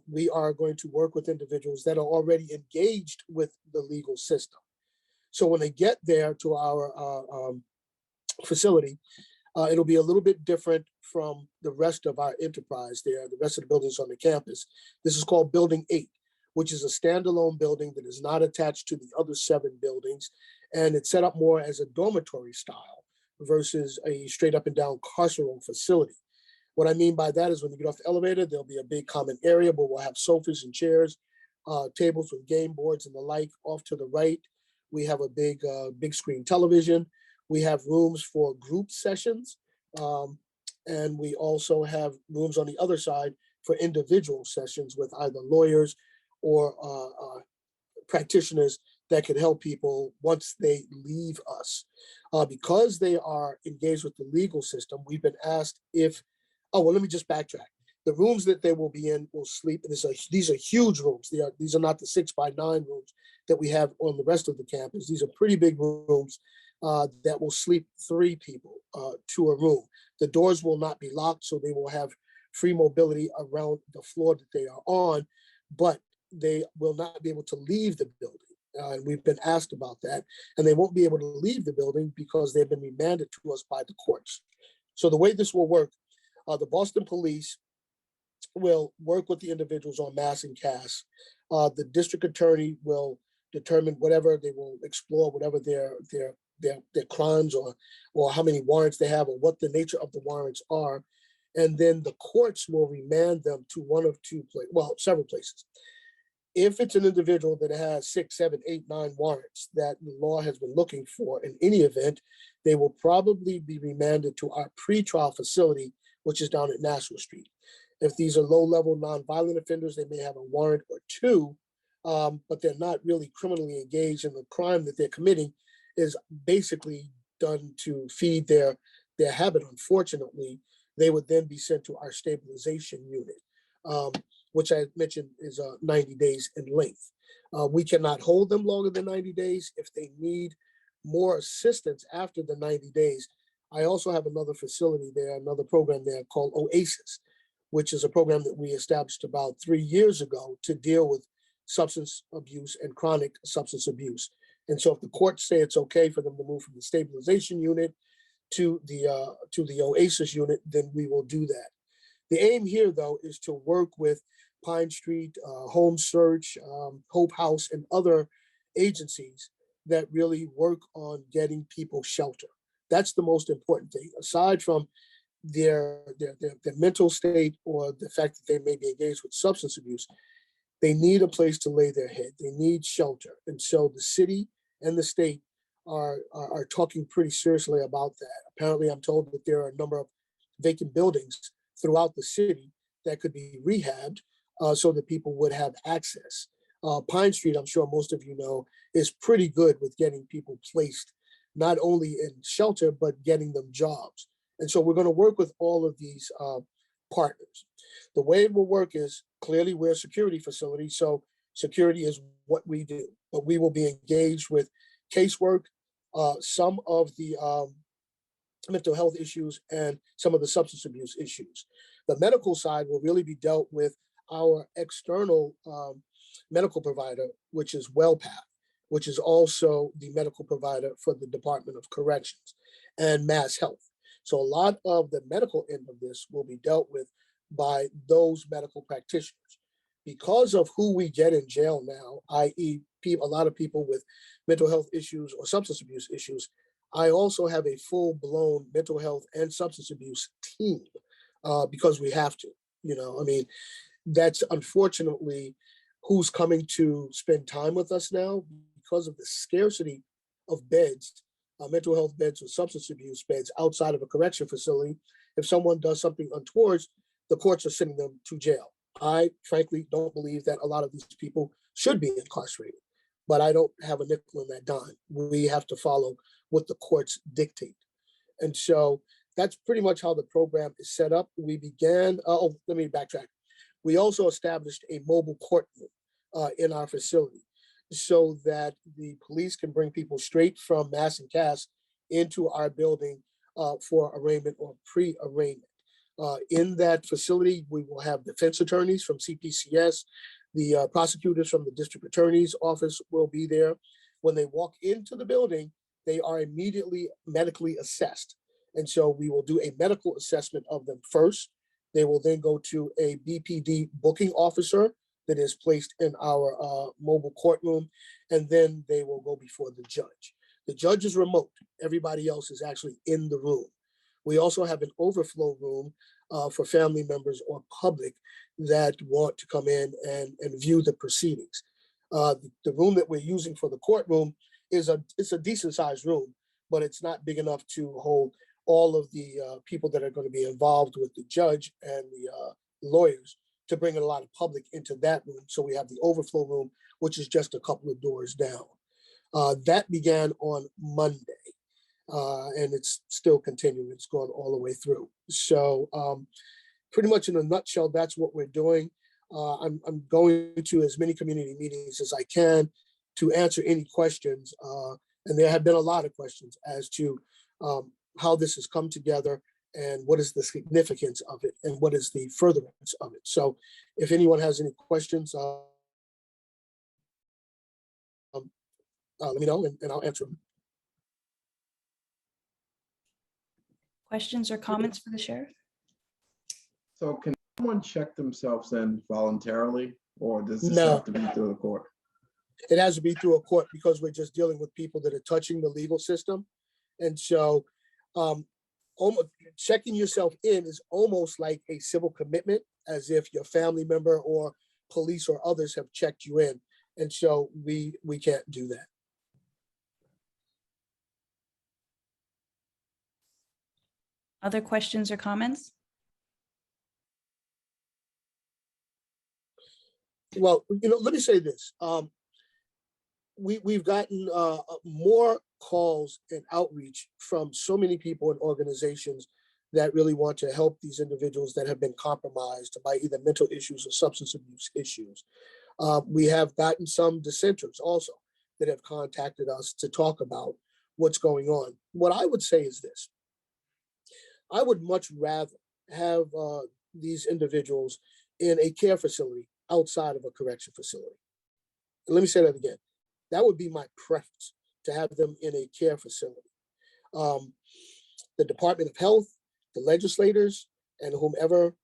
we are going to work with individuals that are already engaged with the legal system. So when they get there to our facility, it'll be a little bit different from the rest of our enterprise there, the rest of the buildings on the campus. This is called Building 8, which is a standalone building that is not attached to the other 7 buildings. And it's set up more as a dormitory style versus a straight up and down carceral facility. What I mean by that is when you get off the elevator, there'll be a big common area where we'll have sofas and chairs, tables with game boards and the like. Off to the right, we have a big screen television. We have rooms for group sessions. And we also have rooms on the other side for individual sessions with either lawyers or practitioners that can help people once they leave us. Because they are engaged with the legal system, we've been asked if, let me just backtrack. The rooms that they will be in will sleep. These are huge rooms. These are not the 6x9 rooms that we have on the rest of the campus. These are pretty big rooms that will sleep 3 people to a room. The doors will not be locked, so they will have free mobility around the floor that they are on, but they will not be able to leave the building. And we've been asked about that. And they won't be able to leave the building because they've been remanded to us by the courts. So the way this will work, the Boston police will work with the individuals on mass and CAS. The district attorney will determine whatever, they will explore whatever their crimes or how many warrants they have or what the nature of the warrants are. And then the courts will remand them to one of two places, well, several places. If it's an individual that has 6, 7, 8, 9 warrants that the law has been looking for in any event, they will probably be remanded to our pretrial facility, which is down at Nassau Street. If these are low-level nonviolent offenders, they may have a warrant or two, but they're not really criminally engaged in the crime that they're committing is basically done to feed their habit. Unfortunately, they would then be sent to our stabilization unit, which I mentioned is 90 days in length. We cannot hold them longer than 90 days. If they need more assistance after the 90 days, I also have another facility there, another program there called OASIS, which is a program that we established about 3 years ago to deal with substance abuse and chronic substance abuse. And so if the courts say it's okay for them to move from the stabilization unit to the OASIS unit, then we will do that. The aim here, though, is to work with Pine Street, Home Search, Hope House, and other agencies that really work on getting people shelter. That's the most important thing, aside from their mental state or the fact that they may be engaged with substance abuse. They need a place to lay their head. They need shelter. And so the city and the state are talking pretty seriously about that. Apparently, I'm told that there are a number of vacant buildings throughout the city that could be rehabbed so that people would have access. Pine Street, I'm sure most of you know, is pretty good with getting people placed, not only in shelter, but getting them jobs. And so we're going to work with all of these partners. The way it will work is clearly we're a security facility, so security is what we do, but we will be engaged with casework, some of the mental health issues, and some of the substance abuse issues. The medical side will really be dealt with our external medical provider, which is WellPath, which is also the medical provider for the Department of Corrections and Mass Health. So a lot of the medical end of this will be dealt with by those medical practitioners. Because of who we get in jail now, i.e. a lot of people with mental health issues or substance abuse issues, I also have a full-blown mental health and substance abuse team because we have to, I mean, that's unfortunately who's coming to spend time with us now because of the scarcity of beds, mental health beds or substance abuse beds outside of a correction facility. If someone does something untoward, the courts are sending them to jail. I frankly don't believe that a lot of these people should be incarcerated, but I don't have a nickel in that dime. We have to follow what the courts dictate. And so that's pretty much how the program is set up. We began, let me backtrack. We also established a mobile courtroom in our facility so that the police can bring people straight from Mass and Cass into our building for arraignment or pre-arraignment. In that facility, we will have defense attorneys from CPCS. The prosecutors from the district attorney's office will be there. When they walk into the building, they are immediately medically assessed. And so we will do a medical assessment of them first. They will then go to a BPD booking officer that is placed in our mobile courtroom, and then they will go before the judge. The judge is remote. Everybody else is actually in the room. We also have an overflow room for family members or public that want to come in and view the proceedings. The room that we're using for the courtroom is it's a decent sized room, but it's not big enough to hold all of the people that are going to be involved with the judge and the lawyers to bring a lot of public into that room. So we have the overflow room, which is just a couple of doors down. That began on Monday. And it's still continuing. It's gone all the way through. So pretty much in a nutshell, that's what we're doing. I'm going to as many community meetings as I can to answer any questions. And there have been a lot of questions as to how this has come together and what is the significance of it and what is the furtherance of it. So if anyone has any questions, let me know and I'll answer them. Questions or comments for the sheriff? So someone check themselves in voluntarily, or does this No. have to be through the court? It has to be through a court because we're just dealing with people that are touching the legal system. And so almost checking yourself in is almost like a civil commitment, as if your family member or police or others have checked you in. And so we can't do that. Other questions or comments? Well, let me say this. We've gotten more calls and outreach from so many people and organizations that really want to help these individuals that have been compromised by either mental issues or substance abuse issues. We have gotten some dissenters also that have contacted us to talk about what's going on. What I would say is this. I would much rather have these individuals in a care facility outside of a correction facility. And let me say that again. That would be my preference, to have them in a care facility. The Department of Health, the legislators, and whomever,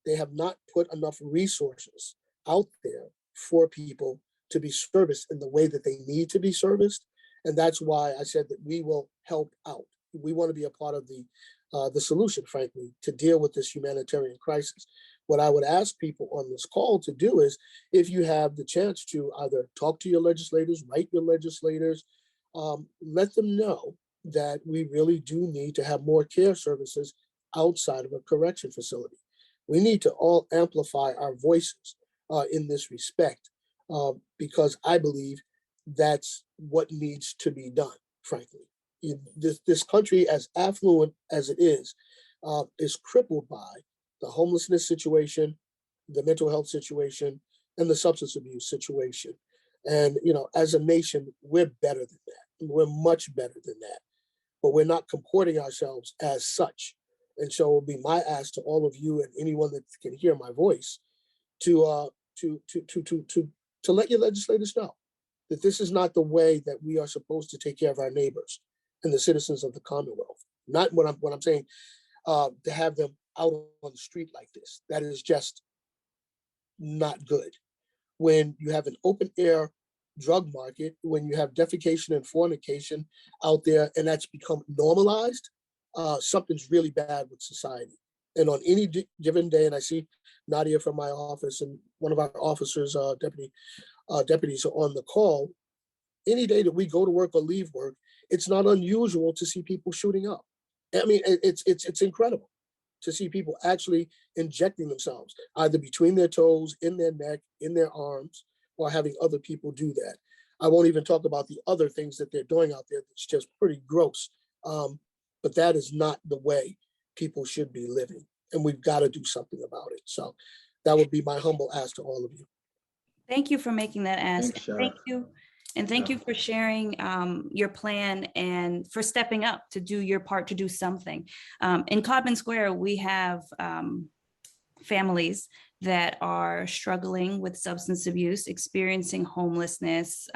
they have not put enough resources out there for people to be serviced in the way that they need to be serviced. And that's why I said that we will help out. We want to be a part of the solution, frankly, to deal with this humanitarian crisis. What I would ask people on this call to do is, if you have the chance to either talk to your legislators, write your legislators, let them know that we really do need to have more care services outside of a correction facility. We need to all amplify our voices in this respect, because I believe that's what needs to be done, frankly. This country, as affluent as it is crippled by the homelessness situation, the mental health situation, and the substance abuse situation. And, as a nation, we're better than that. We're much better than that, but we're not comporting ourselves as such. And so it will be my ask to all of you and anyone that can hear my voice to let your legislators know that this is not the way that we are supposed to take care of our neighbors and the citizens of the Commonwealth. Not what I'm saying, to have them out on the street like this. That is just not good. When you have an open air drug market, when you have defecation and fornication out there, and that's become normalized, something's really bad with society. And on any given day, and I see Nadia from my office and one of our officers, deputies are on the call, any day that we go to work or leave work, it's not unusual to see people shooting up. I mean, it's incredible to see people actually injecting themselves either between their toes, in their neck, in their arms, or having other people do that. I won't even talk about the other things that they're doing out there. That's just pretty gross. But that is not the way people should be living. And we've got to do something about it. So that would be my humble ask to all of you. Thank you for making that ask. Thanks, Sheriff. Thank you. And thank you for sharing your plan and for stepping up to do your part to do something. In Codman Square, we have families that are struggling with substance abuse, experiencing homelessness,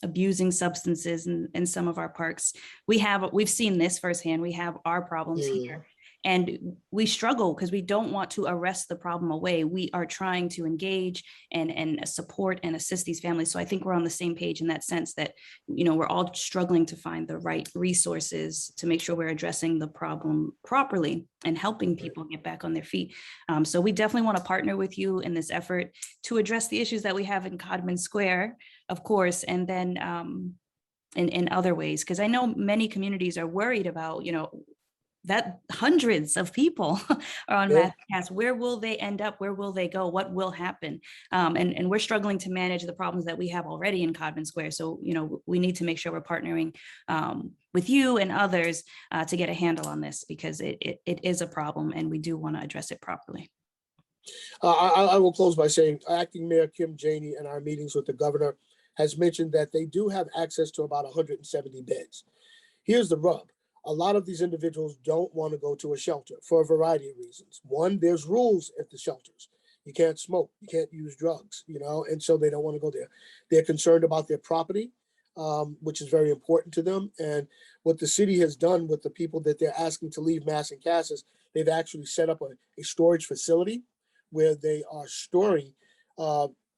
abusing substances in some of our parks. We've seen this firsthand. We have our problems here. And we struggle because we don't want to arrest the problem away. We are trying to engage and support and assist these families. So I think we're on the same page in that sense that, we're all struggling to find the right resources to make sure we're addressing the problem properly and helping people get back on their feet. So we definitely want to partner with you in this effort to address the issues that we have in Codman Square, of course, and then in other ways, because I know many communities are worried about, that hundreds of people are on mass cast. Where will they end up? Where will they go? What will happen? And we're struggling to manage the problems that we have already in Codman Square. So, we need to make sure we're partnering with you and others to get a handle on this, because it is a problem and we do want to address it properly. I will close by saying Acting Mayor Kim Janey in our meetings with the governor has mentioned that they do have access to about 170 beds. Here's the rub. A lot of these individuals don't want to go to a shelter for a variety of reasons. One, there's rules at the shelters. You can't smoke, you can't use drugs, and so they don't want to go there. They're concerned about their property, which is very important to them. And what the city has done with the people that they're asking to leave Mass and Casas, they've actually set up a storage facility where they are storing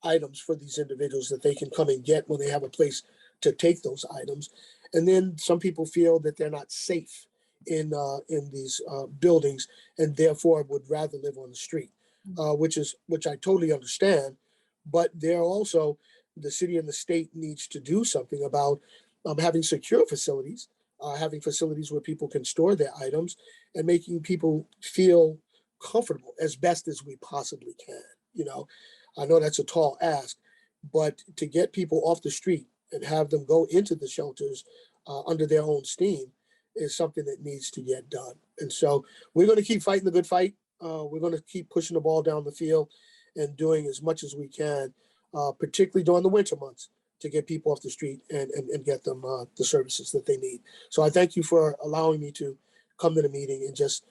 items for these individuals that they can come and get when they have a place to take those items. And then some people feel that they're not safe in these buildings and therefore would rather live on the street, which I totally understand. But there also, the city and the state needs to do something about having secure facilities, having facilities where people can store their items and making people feel comfortable as best as we possibly can. You know, I know that's a tall ask, but to get people off the street and have them go into the shelters under their own steam is something that needs to get done. And so we're going to keep fighting the good fight. We're going to keep pushing the ball down the field and doing as much as we can, particularly during the winter months, to get people off the street and get them the services that they need. So I thank you for allowing me to come to the meeting and just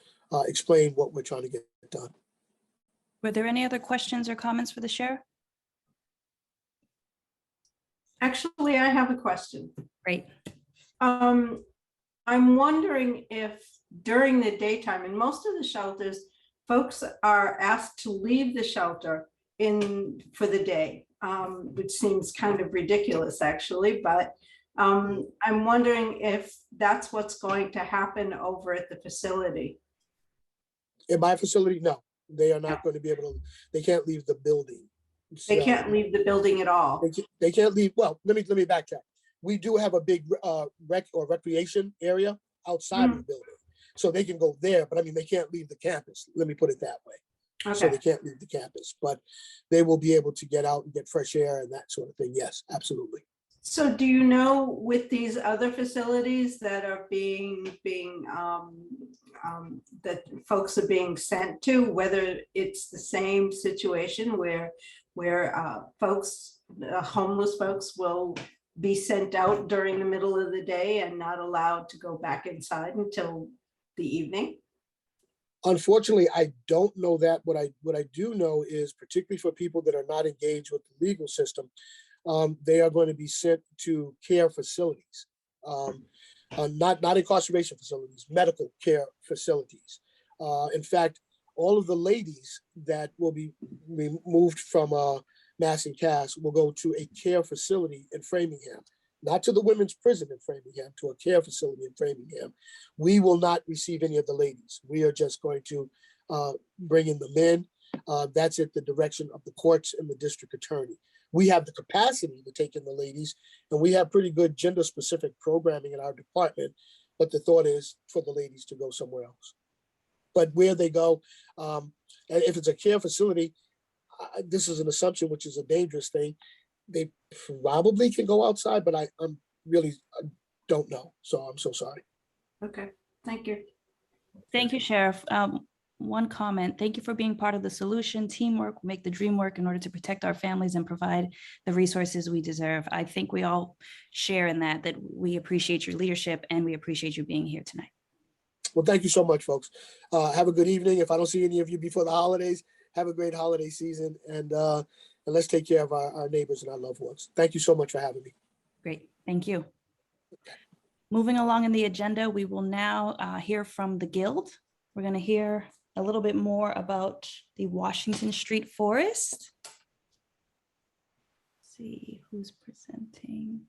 explain what we're trying to get done. Were there any other questions or comments for the sheriff? Actually, I have a question. Great. I'm wondering if during the daytime, in most of the shelters, folks are asked to leave the shelter for the day, which seems kind of ridiculous actually, but I'm wondering if that's what's going to happen over at the facility. In my facility, no, they are not going to be able to, they can't leave the building. They can't leave the building at all. They can't leave. Well, let me backtrack. We do have a big recreation area outside of the building, so they can go there. But I mean, they can't leave the campus. Let me put it that way. Okay. So they can't leave the campus, but they will be able to get out and get fresh air and that sort of thing. Yes, absolutely. So do you know with these other facilities that are that folks are being sent to, whether it's the same situation where folks, homeless folks will be sent out during the middle of the day and not allowed to go back inside until the evening? Unfortunately, I don't know that. What I do know is, particularly for people that are not engaged with the legal system, they are going to be sent to care facilities, not incarceration facilities, medical care facilities. In fact, all of the ladies that will be removed from Mass and Cass will go to a care facility in Framingham, not to the women's prison in Framingham, to a care facility in Framingham. We will not receive any of the ladies. We are just going to bring in the men. That's at the direction of the courts and the district attorney. We have the capacity to take in the ladies, and we have pretty good gender-specific programming in our department, but the thought is for the ladies to go somewhere else. But where they go, and if it's a care facility, this is an assumption, which is a dangerous thing. They probably can go outside, but I don't know. So I'm so sorry. Okay, thank you. Thank you, Sheriff. One comment. Thank you for being part of the solution. Teamwork will make the dream work in order to protect our families and provide the resources we deserve. I think we all share in that we appreciate your leadership and we appreciate you being here tonight. Well, thank you so much, folks. Have a good evening. If I don't see any of you before the holidays, have a great holiday season, and let's take care of our neighbors and our loved ones. Thank you so much for having me. Great. Thank you. Moving along in the agenda, we will now hear from the Guild. We're going to hear a little bit more about the Washington Street Forest. Let's see who's presenting.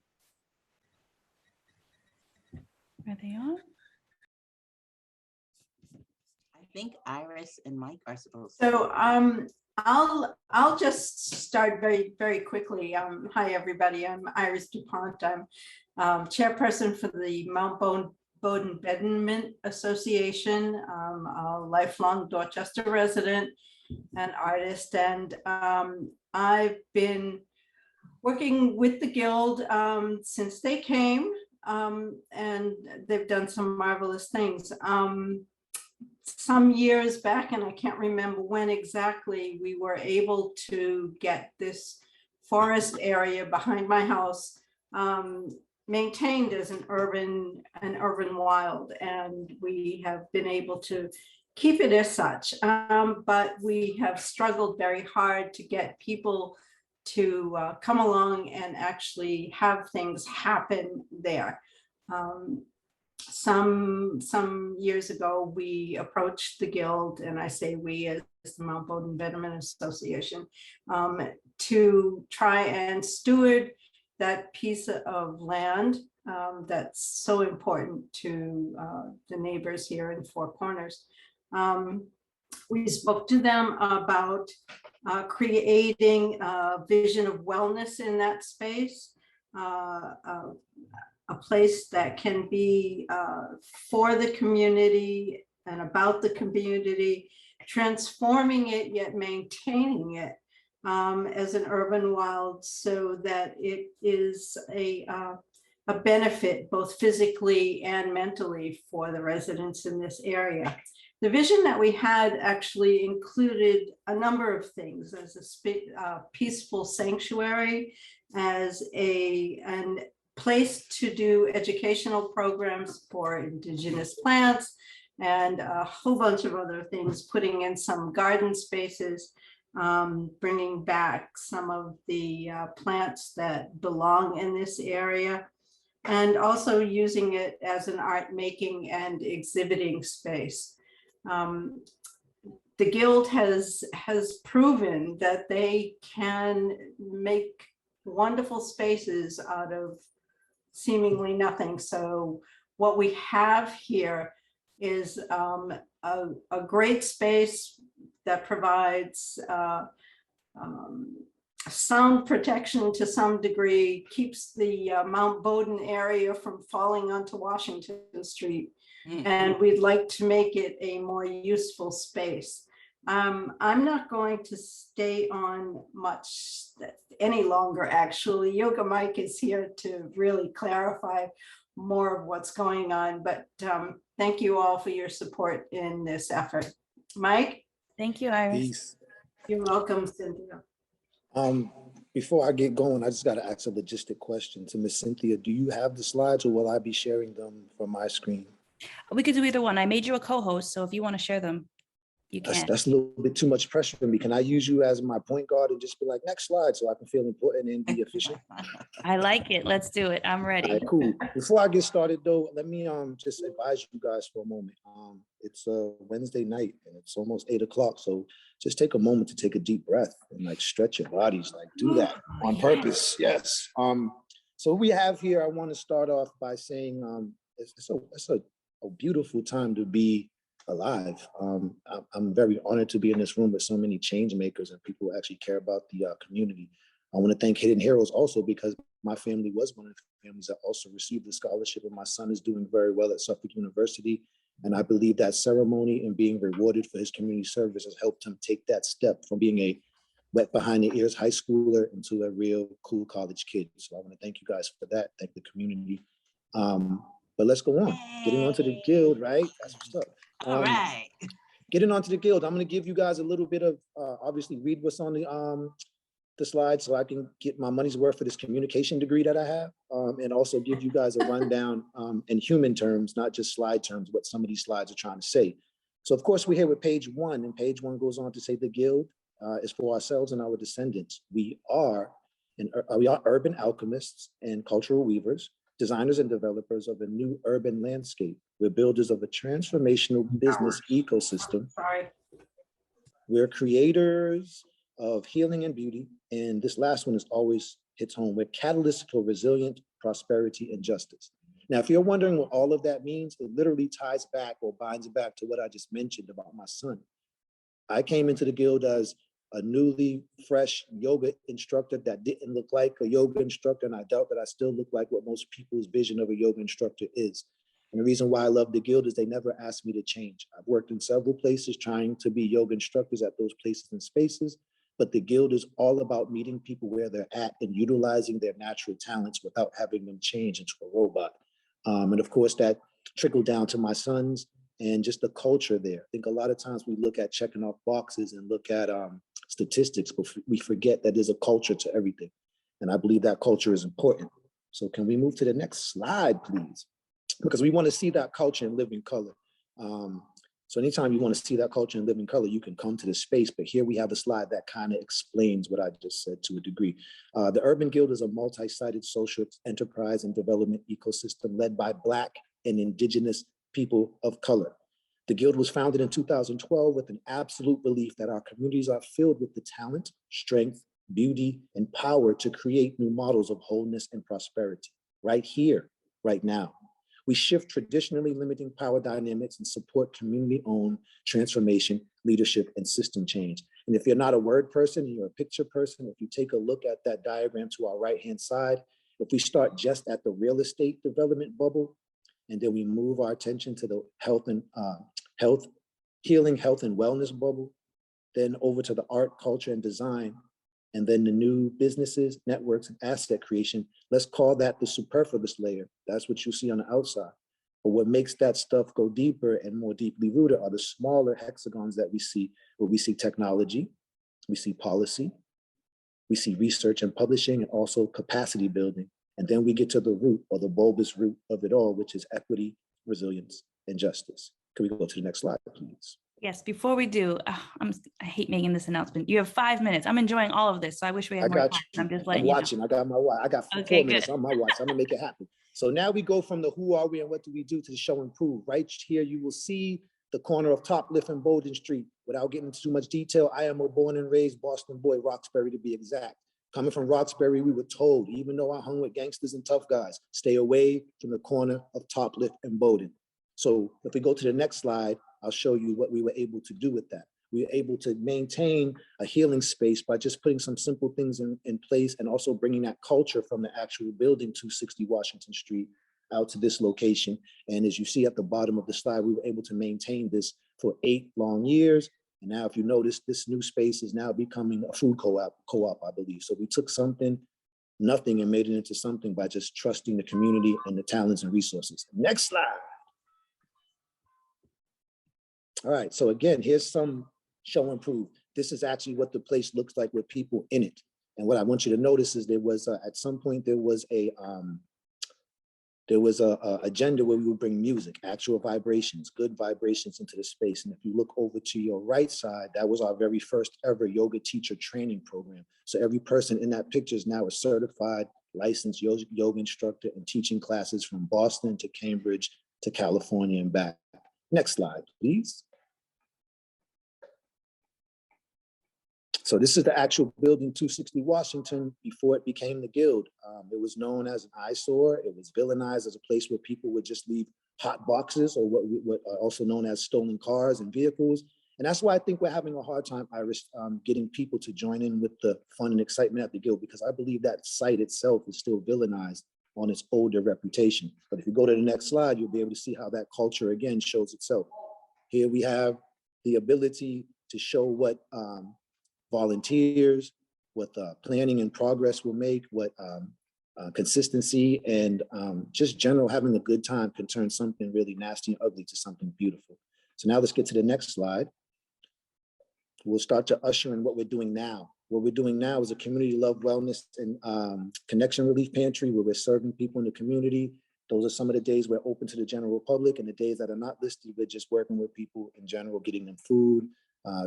Are they on? I think Iris and Mike are supposed to. So I'll just start very, very quickly. Hi, everybody. I'm Iris DuPont. I'm chairperson for the Mount Bowden Betterment Association. A lifelong Dorchester resident and artist. And I've been working with the Guild since they came, and they've done some marvelous things. Some years back, and I can't remember when exactly, we were able to get this forest area behind my house maintained as an urban wild, and we have been able to keep it as such. But we have struggled very hard to get people to come along and actually have things happen there. Some years ago, we approached the Guild, and I say we as the Mount Bowden Betterment Association, to try and steward that piece of land that's so important to the neighbors here in Four Corners. We spoke to them about creating a vision of wellness in that space, a place that can be for the community and about the community, transforming it yet maintaining it as an urban wild, so that it is a benefit both physically and mentally for the residents in this area. The vision that we had actually included a number of things, as a peaceful sanctuary, as a place to do educational programs for indigenous plants, and a whole bunch of other things, putting in some garden spaces, bringing back some of the plants that belong in this area, and also using it as an art making and exhibiting space. The Guild has proven that they can make wonderful spaces out of seemingly nothing. So what we have here is a great space that provides sound protection to some degree, keeps the Mount Bowden area from falling onto Washington Street. And we'd like to make it a more useful space. I'm not going to stay on much any longer, actually. Yoga Mike is here to really clarify more of what's going on, but thank you all for your support in this effort. Mike? Thank you, Iris. Peace. You're welcome, Cynthia. Before I get going, I just got to ask a logistic question to Miss Cynthia. Do you have the slides, or will I be sharing them from my screen? We could do either one. I made you a co-host, so if you want to share them, you can. That's a little bit too much pressure for me. Can I use you as my point guard and just be like, next slide, so I can feel important and be efficient? I like it. Let's do it. I'm ready. All right, cool. Before I get started though, let me just advise you guys for a moment. It's a Wednesday night and it's almost 8 o'clock. So just take a moment to take a deep breath and like stretch your bodies, like do that on purpose. Yes. So we have here, I want to start off by saying it's a beautiful time to be alive. I'm very honored to be in this room with so many change makers and people who actually care about the community. I want to thank Hidden Heroes also, because my family was one of the families that also received the scholarship, and my son is doing very well at Suffolk University. And I believe that ceremony and being rewarded for his community service has helped him take that step from being a wet behind the ears high schooler into a real cool college kid. So I want to thank you guys for that. Thank the community. But let's go on. Getting onto the Guild, right? That's what's up. All right. Getting onto the Guild, I'm going to give you guys a little bit of, obviously read what's on the slide so I can get my money's worth for this communication degree that I have, and also give you guys a rundown in human terms, not just slide terms, what some of these slides are trying to say. So of course, we're here with page 1, and page 1 goes on to say the Guild is for ourselves and our descendants. We are urban alchemists and cultural weavers, designers and developers of a new urban landscape. We're builders of a transformational business ecosystem. We're creators of healing and beauty. And this last one is always hits home. We're catalysts for resilient prosperity and justice. Now, if you're wondering what all of that means, it literally ties back or binds back to what I just mentioned about my son. I came into the Guild as a newly fresh yoga instructor that didn't look like a yoga instructor, and I doubt that I still look like what most people's vision of a yoga instructor is. And the reason why I love the Guild is they never asked me to change. I've worked in several places trying to be yoga instructors at those places and spaces, but the Guild is all about meeting people where they're at and utilizing their natural talents without having them change into a robot. And of course, that trickled down to my sons and just the culture there. I think a lot of times we look at checking off boxes and look at statistics, but we forget that there's a culture to everything. And I believe that culture is important. So can we move to the next slide, please? Because we want to see that culture in living color. So anytime you want to see that culture in living color, you can come to this space. But here we have a slide that kind of explains what I just said to a degree. The Urban Guild is a multi-sided social enterprise and development ecosystem led by Black and Indigenous people of color. The Guild was founded in 2012 with an absolute belief that our communities are filled with the talent, strength, beauty, and power to create new models of wholeness and prosperity, right here, right now. We shift traditionally limiting power dynamics and support community-owned transformation, leadership, and system change. And if you're not a word person, you're a picture person, if you take a look at that diagram to our right-hand side, if we start just at the real estate development bubble, and then we move our attention to the healing, health, and wellness bubble, then over to the art, culture, and design, and then the new businesses, networks, and asset creation. Let's call that the superfluous layer. That's what you see on the outside. But what makes that stuff go deeper and more deeply rooted are the smaller hexagons that we see, where we see technology, we see policy, we see research and publishing, and also capacity building. And then we get to the root, or the bulbous root of it all, which is equity, resilience, and justice. Can we go to the next slide, please? Yes, before we do, I hate making this announcement. You have 5 minutes. I'm enjoying all of this, so I wish we had more time. I'm just letting I'm you know. watching. I got my watch. I got 4 minutes on my watch. I'm gonna make it happen. So now we go from the who are we and what do we do to the show and prove. Right here, you will see the corner of Toplift and Bowden Street. Without getting into too much detail, I am a born and raised Boston boy, Roxbury to be exact. Coming from Roxbury, we were told, even though I hung with gangsters and tough guys, stay away from the corner of Toplift and Bowden. So if we go to the next slide, I'll show you what we were able to do with that. We were able to maintain a healing space by just putting some simple things in place, and also bringing that culture from the actual building 260 Washington Street out to this location. And as you see at the bottom of the slide, we were able to maintain this for 8 long years. And now if you notice, this new space is now becoming a food co-op, I believe. So we took something, nothing, and made it into something by just trusting the community and the talents and resources. Next slide. All right, so again, here's some show and prove. This is actually what the place looks like with people in it. And what I want you to notice is there was at some point there was a agenda where we would bring music, actual vibrations, good vibrations into the space. And if you look over to your right side, that was our very first ever yoga teacher training program. So every person in that picture is now a certified licensed yoga instructor and teaching classes from Boston to Cambridge to California and back. Next slide, please. So this is the actual building 260 Washington before it became the Guild. It was known as an eyesore. It was villainized as a place where people would just leave hot boxes, or what are also known as stolen cars and vehicles. And that's why I think we're having a hard time, Iris, getting people to join in with the fun and excitement at the Guild, because I believe that site itself is still villainized on its older reputation. But if you go to the next slide, you'll be able to see how that culture again shows itself. Here we have the ability to show what volunteers, what planning and progress will make, what consistency and just general having a good time can turn something really nasty and ugly to something beautiful. So now let's get to the next slide. We'll start to usher in what we're doing now. What we're doing now is a community love, wellness, and connection relief pantry where we're serving people in the community. Those are some of the days we're open to the general public, and the days that are not listed, we're just working with people in general, getting them food,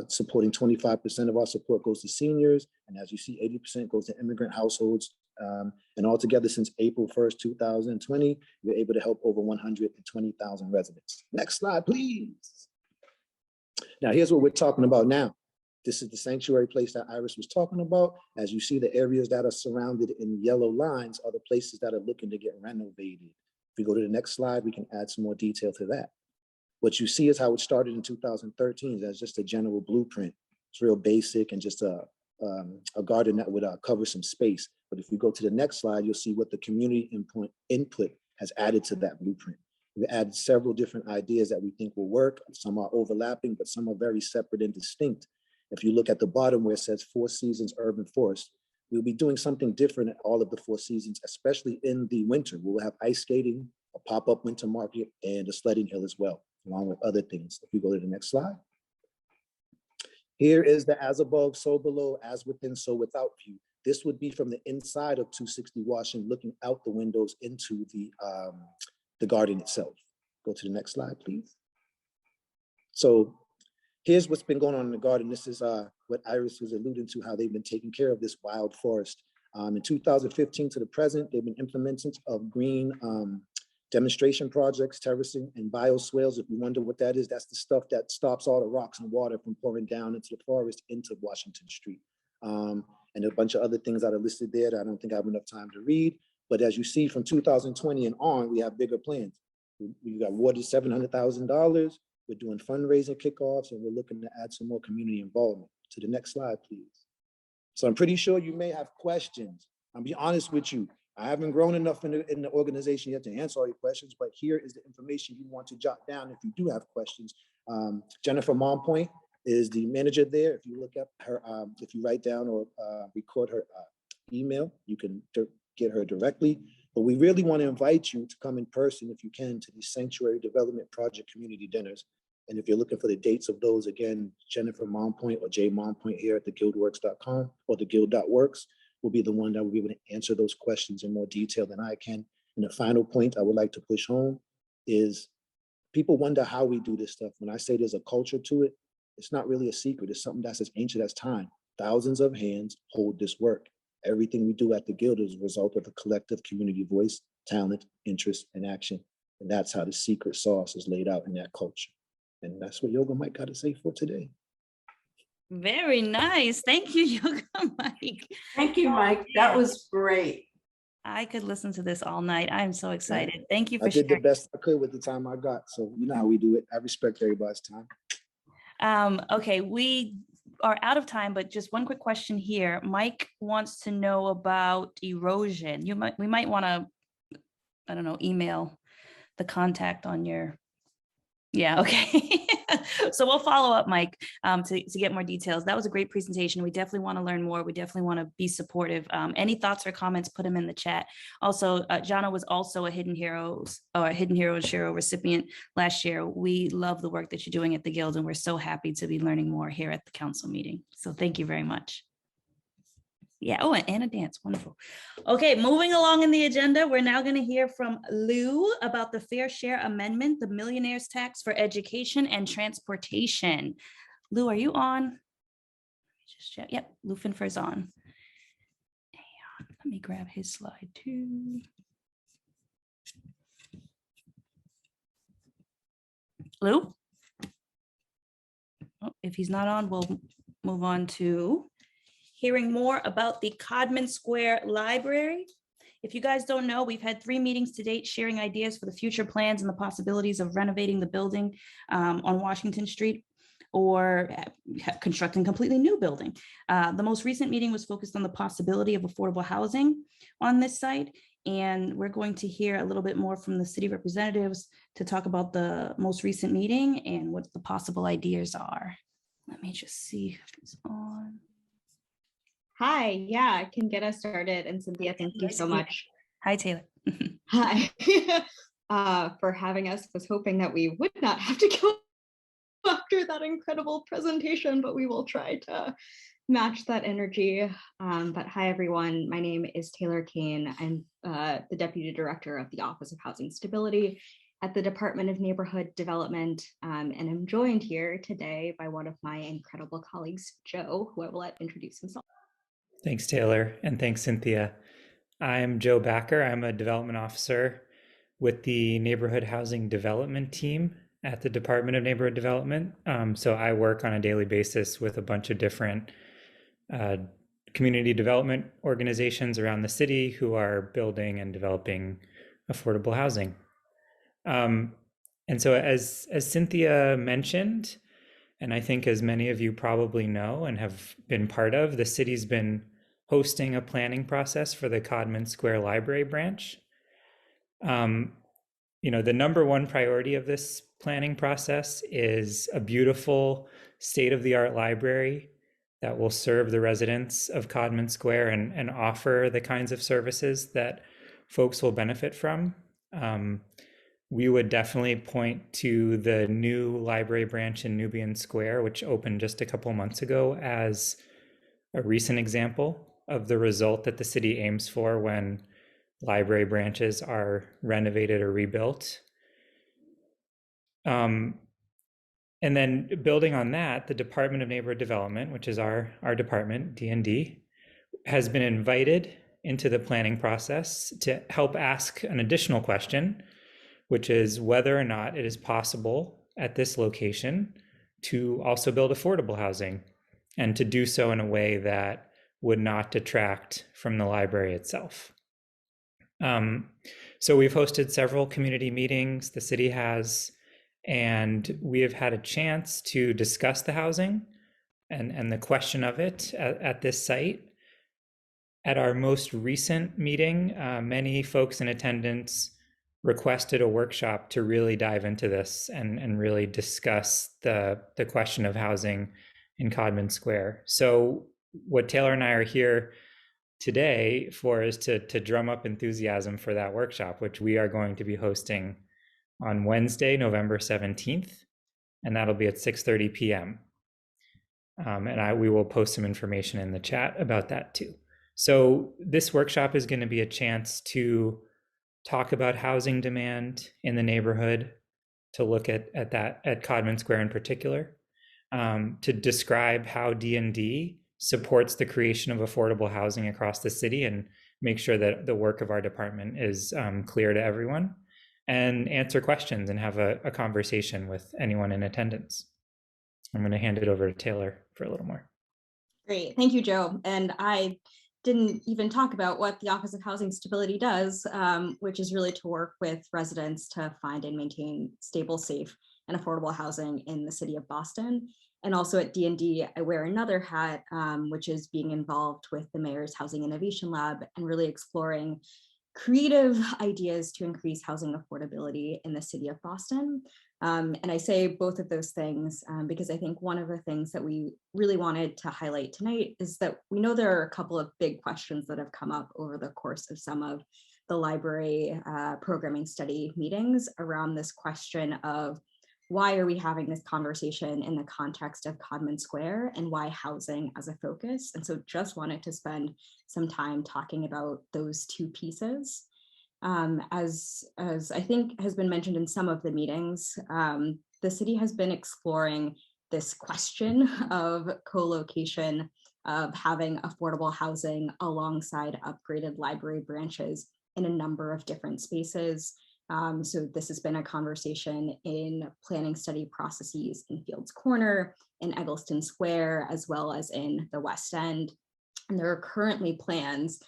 supporting 25% of our support goes to seniors. And as you see, 80% goes to immigrant households. And altogether since April 1st, 2020, we're able to help over 120,000 residents. Next slide, please. Now, here's what we're talking about now. This is the sanctuary place that Iris was talking about. As you see, the areas that are surrounded in yellow lines are the places that are looking to get renovated. If we go to the next slide, we can add some more detail to that. What you see is how it started in 2013 as just a general blueprint. It's real basic and just a garden that would cover some space. But if we go to the next slide, you'll see what the community input has added to that blueprint. We added several different ideas that we think will work. Some are overlapping, but some are very separate and distinct. If you look at the bottom where it says 4 Seasons Urban Forest, we'll be doing something different at all of the 4 seasons, especially in the winter. We'll have ice skating, a pop-up winter market, and a sledding hill as well, along with other things. If you go to the next slide. Here is the as above, so below, as within, so without view. This would be from the inside of 260 Washington, looking out the windows into the garden itself. Go to the next slide, please. So here's what's been going on in the garden. This is what Iris was alluding to, how they've been taking care of this wild forest. In 2015 to the present, they've been implementing of green Demonstration projects, terracing, and bioswales. If you wonder what that is, that's the stuff that stops all the rocks and water from pouring down into the forest into Washington Street. And a bunch of other things that are listed there that I don't think I have enough time to read. But as you see, from 2020 and on, we have bigger plans. We got awarded $700,000. We're doing fundraising kickoffs, and we're looking to add some more community involvement. To the next slide, please. So I'm pretty sure you may have questions. I'll be honest with you. I haven't grown enough in the organization yet to answer all your questions, but here is the information you want to jot down if you do have questions. Jennifer Monpoint is the manager there. If you look up her, if you write down or record her email, you can get her directly. But we really want to invite you to come in person if you can to the Sanctuary Development Project community dinners. And if you're looking for the dates of those, again, Jennifer Monpoint or Jay Monpoint here at theguildworks.com or theguild.works will be the one that will be able to answer those questions in more detail than I can. And the final point I would like to push home is people wonder how we do this stuff. When I say there's a culture to it, it's not really a secret. It's something that's as ancient as time. Thousands of hands hold this work. Everything we do at the Guild is a result of a collective community voice, talent, interest, and action. And that's how the secret sauce is laid out in that culture. And that's what Yoga Mike got to say for today. Very nice. Thank you, Yoga Mike. Thank you, Mike. That was great. I could listen to this all night. I'm so excited. Thank you for I did sharing. the best I could with the time I got. So you know how we do it. I respect everybody's time. Okay, we are out of time, but just one quick question here. Mike wants to know about erosion. We might want to, I don't know, email the contact on your. Yeah, okay. So we'll follow up, Mike, to get more details. That was a great presentation. We definitely want to learn more. We definitely want to be supportive. Any thoughts or comments, put them in the chat. Also, Jana was also a Hidden Heroes Shiro recipient last year. We love the work that you're doing at the Guild, and we're so happy to be learning more here at the council meeting. So thank you very much. Yeah, oh, and a dance, wonderful. Okay, moving along in the agenda, we're now going to hear from Lou about the Fair Share Amendment, the Millionaire's Tax for Education and Transportation. Lou, are you on? Just check. Yep, Lou Finfer's on. Let me grab his slide too. Lou? Oh, if he's not on, we'll move on to hearing more about the Codman Square Library. If you guys don't know, we've had 3 meetings to date sharing ideas for the future plans and the possibilities of renovating the building on Washington Street or constructing a completely new building. The most recent meeting was focused on the possibility of affordable housing on this site. And we're going to hear a little bit more from the city representatives to talk about the most recent meeting and what the possible ideas are. Let me just see if it's on. Hi, yeah, I can get us started. And Cynthia, thank you so much. Hi, Taylor. Hi, for having us. I was hoping that we would not have to go after that incredible presentation, but we will try to match that energy. But hi, everyone. My name is Taylor Cain. I'm the Deputy Director of the Office of Housing Stability at the Department of Neighborhood Development. And I'm joined here today by one of my incredible colleagues, Joe, who I will let introduce himself. Thanks, Taylor, and thanks, Cynthia. I'm Joe Backer. I'm a development officer with the Neighborhood Housing Development team at the Department of Neighborhood Development. So I work on a daily basis with a bunch of different community development organizations around the city who are building and developing affordable housing. And so as Cynthia mentioned, and I think as many of you probably know and have been part of, the city's been hosting a planning process for the Codman Square Library branch. You know, the number one priority of this planning process is a beautiful state-of-the-art library that will serve the residents of Codman Square and offer the kinds of services that folks will benefit from. We would definitely point to the new library branch in Nubian Square, which opened just a couple months ago, as a recent example of the result that the city aims for when library branches are renovated or rebuilt. And then building on that, the Department of Neighborhood Development, which is our department, D&D, has been invited into the planning process to help ask an additional question, which is whether or not it is possible at this location to also build affordable housing, and to do so in a way that would not detract from the library itself. So we've hosted several community meetings, the city has, and we have had a chance to discuss the housing and the question of it at this site. At our most recent meeting, many folks in attendance requested a workshop to really dive into this and really discuss the question of housing in Codman Square. So what Taylor and I are here today for is to drum up enthusiasm for that workshop, which we are going to be hosting on Wednesday, November 17th, and that'll be at 6:30 p.m. And we will post some information in the chat about that too. So this workshop is going to be a chance to talk about housing demand in the neighborhood, to look at Codman Square in particular, to describe how D&D supports the creation of affordable housing across the city and make sure that the work of our department is clear to everyone, and answer questions and have a conversation with anyone in attendance. I'm going to hand it over to Taylor for a little more. Great, thank you, Joe. And I didn't even talk about what the Office of Housing Stability does, which is really to work with residents to find and maintain stable, safe, and affordable housing in the city of Boston. And also at D&D, I wear another hat, which is being involved with the Mayor's Housing Innovation Lab and really exploring creative ideas to increase housing affordability in the city of Boston. And I say both of those things because I think one of the things that we really wanted to highlight tonight is that we know there are a couple of big questions that have come up over the course of some of the library programming study meetings around this question of why are we having this conversation in the context of Codman Square, and why housing as a focus? And so just wanted to spend some time talking about those two pieces. As I think has been mentioned in some of the meetings, the city has been exploring this question of co-location, of having affordable housing alongside upgraded library branches in a number of different spaces. So this has been a conversation in planning study processes in Fields Corner, in Eggleston Square, as well as in the West End. And there are currently plans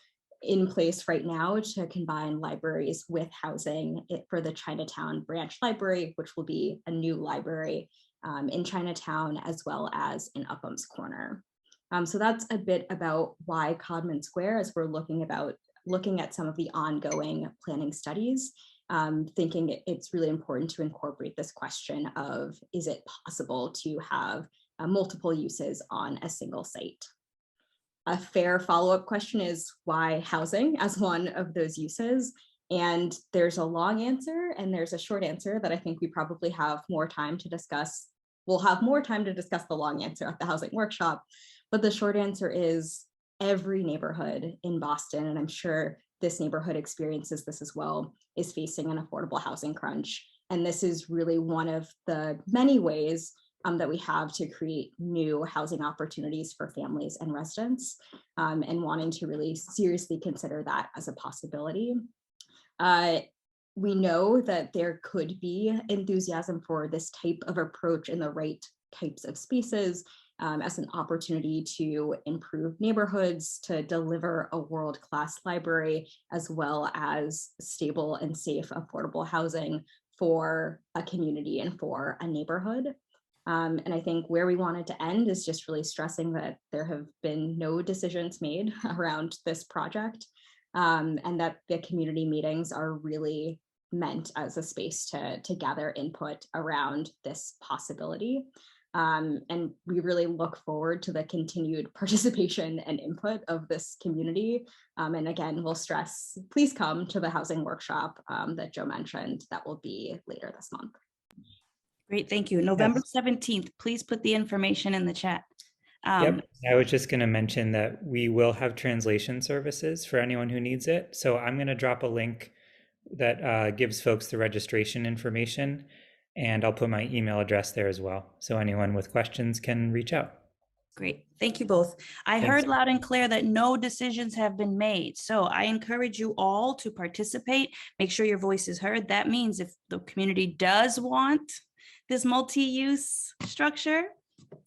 in place right now to combine libraries with housing for the Chinatown branch library, which will be a new library in Chinatown, as well as in Upham's Corner. So that's a bit about why Codman Square, as we're looking at some of the ongoing planning studies, thinking it's really important to incorporate this question of, is it possible to have multiple uses on a single site? A fair follow-up question is, why housing as one of those uses? And there's a long answer and there's a short answer that I think we probably have more time to discuss. We'll have more time to discuss the long answer at the housing workshop, but the short answer is every neighborhood in Boston, and I'm sure this neighborhood experiences this as well, is facing an affordable housing crunch. And this is really one of the many ways that we have to create new housing opportunities for families and residents, and wanting to really seriously consider that as a possibility. We know that there could be enthusiasm for this type of approach in the right types of spaces, as an opportunity to improve neighborhoods, to deliver a world-class library, as well as stable and safe, affordable housing for a community and for a neighborhood. And I think where we wanted to end is just really stressing that there have been no decisions made around this project, and that the community meetings are really meant as a space to gather input around this possibility. And we really look forward to the continued participation and input of this community. And again, we'll stress, please come to the housing workshop that Joe mentioned that will be later this month. Great, thank you. November 17th, please put the information in the chat. Yep, I was just going to mention that we will have translation services for anyone who needs it. So I'm going to drop a link that gives folks the registration information, and I'll put my email address there as well, so anyone with questions can reach out. Great. Thank you both. I Thanks. heard loud and clear that no decisions have been made. So I encourage you all to participate. Make sure your voice is heard. That means if the community does want this multi-use structure,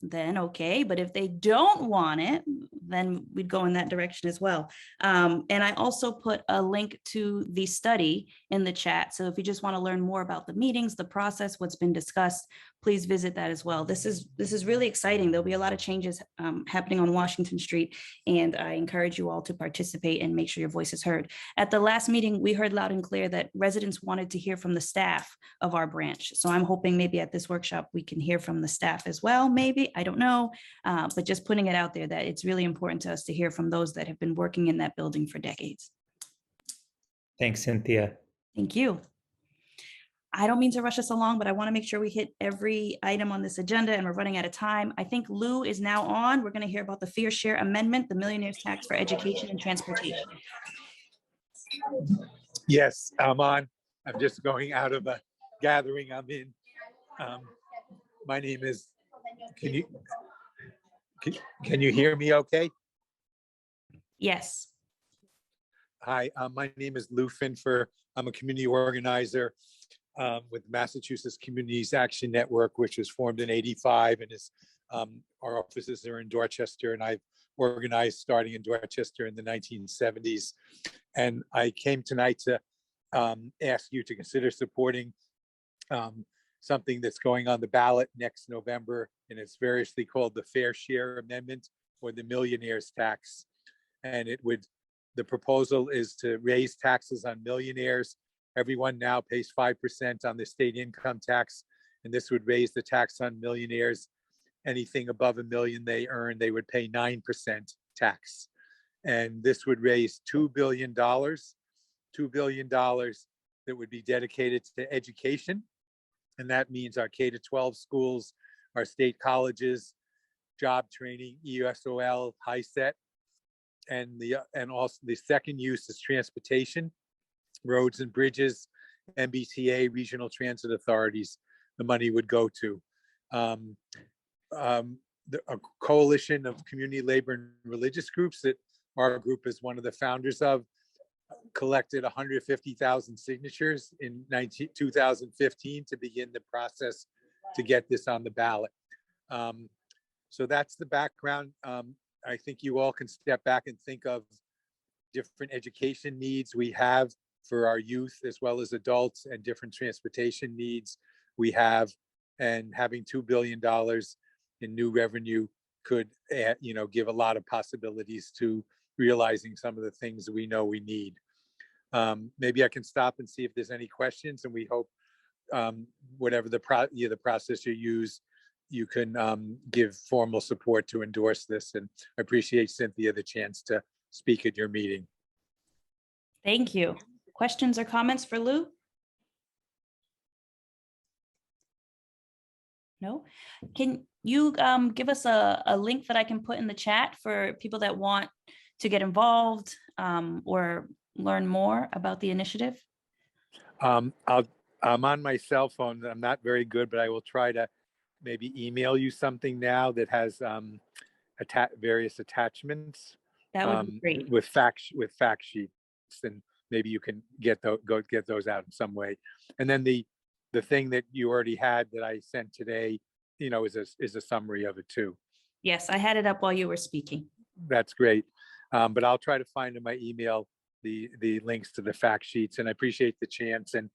then okay. But if they don't want it, then we'd go in that direction as well. And I also put a link to the study in the chat. So if you just want to learn more about the meetings, the process, what's been discussed, please visit that as well. This is really exciting. There'll be a lot of changes happening on Washington Street, and I encourage you all to participate and make sure your voice is heard. At the last meeting, we heard loud and clear that residents wanted to hear from the staff of our branch. So I'm hoping maybe at this workshop, we can hear from the staff as well, maybe, I don't know, but just putting it out there that it's really important to us to hear from those that have been working in that building for decades. Thanks, Cynthia. Thank you. I don't mean to rush us along, but I want to make sure we hit every item on this agenda, and we're running out of time. I think Lou is now on. We're going to hear about the Fair Share Amendment, the Millionaire's Tax for Education and Transportation. Yes, I'm on. I'm just going out of a gathering I'm in. My name is, can you hear me okay? Yes. Hi, my name is Lou Finfer. I'm a community organizer with Massachusetts Communities Action Network, which was formed in '85, and is our offices are in Dorchester, and I've organized starting in Dorchester in the 1970s. And I came tonight to ask you to consider supporting something that's going on the ballot next November, and it's variously called the Fair Share Amendment or the Millionaire's Tax. And the proposal is to raise taxes on millionaires. Everyone now pays 5% on the state income tax, and this would raise the tax on millionaires. Anything above $1 million they earn, they would pay 9% tax. And this would raise $2 billion that would be dedicated to education. And that means our K-12 schools, our state colleges, job training, ESOL, HISET, and also the second use is transportation, roads and bridges, MBTA, regional transit authorities, the money would go to. A coalition of community, labor, and religious groups that our group is one of the founders of collected 150,000 signatures in 2015 to begin the process to get this on the ballot. So that's the background. I think you all can step back and think of different education needs we have for our youth as well as adults, and different transportation needs we have, and having $2 billion in new revenue could give a lot of possibilities to realizing some of the things that we know we need. Maybe I can stop and see if there's any questions, and we hope whatever the process you use, you can give formal support to endorse this. And I appreciate, Cynthia, the chance to speak at your meeting. Thank you. Questions or comments for Lou? No? Can you give us a link that I can put in the chat for people that want to get involved or learn more about the initiative? I'm on my cell phone. I'm not very good, but I will try to maybe email you something now that has various attachments. That would be great. With fact sheets, and maybe you can get those out in some way. And then the thing that you already had that I sent today, is a summary of it too. Yes, I had it up while you were speaking. That's great. But I'll try to find in my email the links to the fact sheets, and I appreciate the chance. And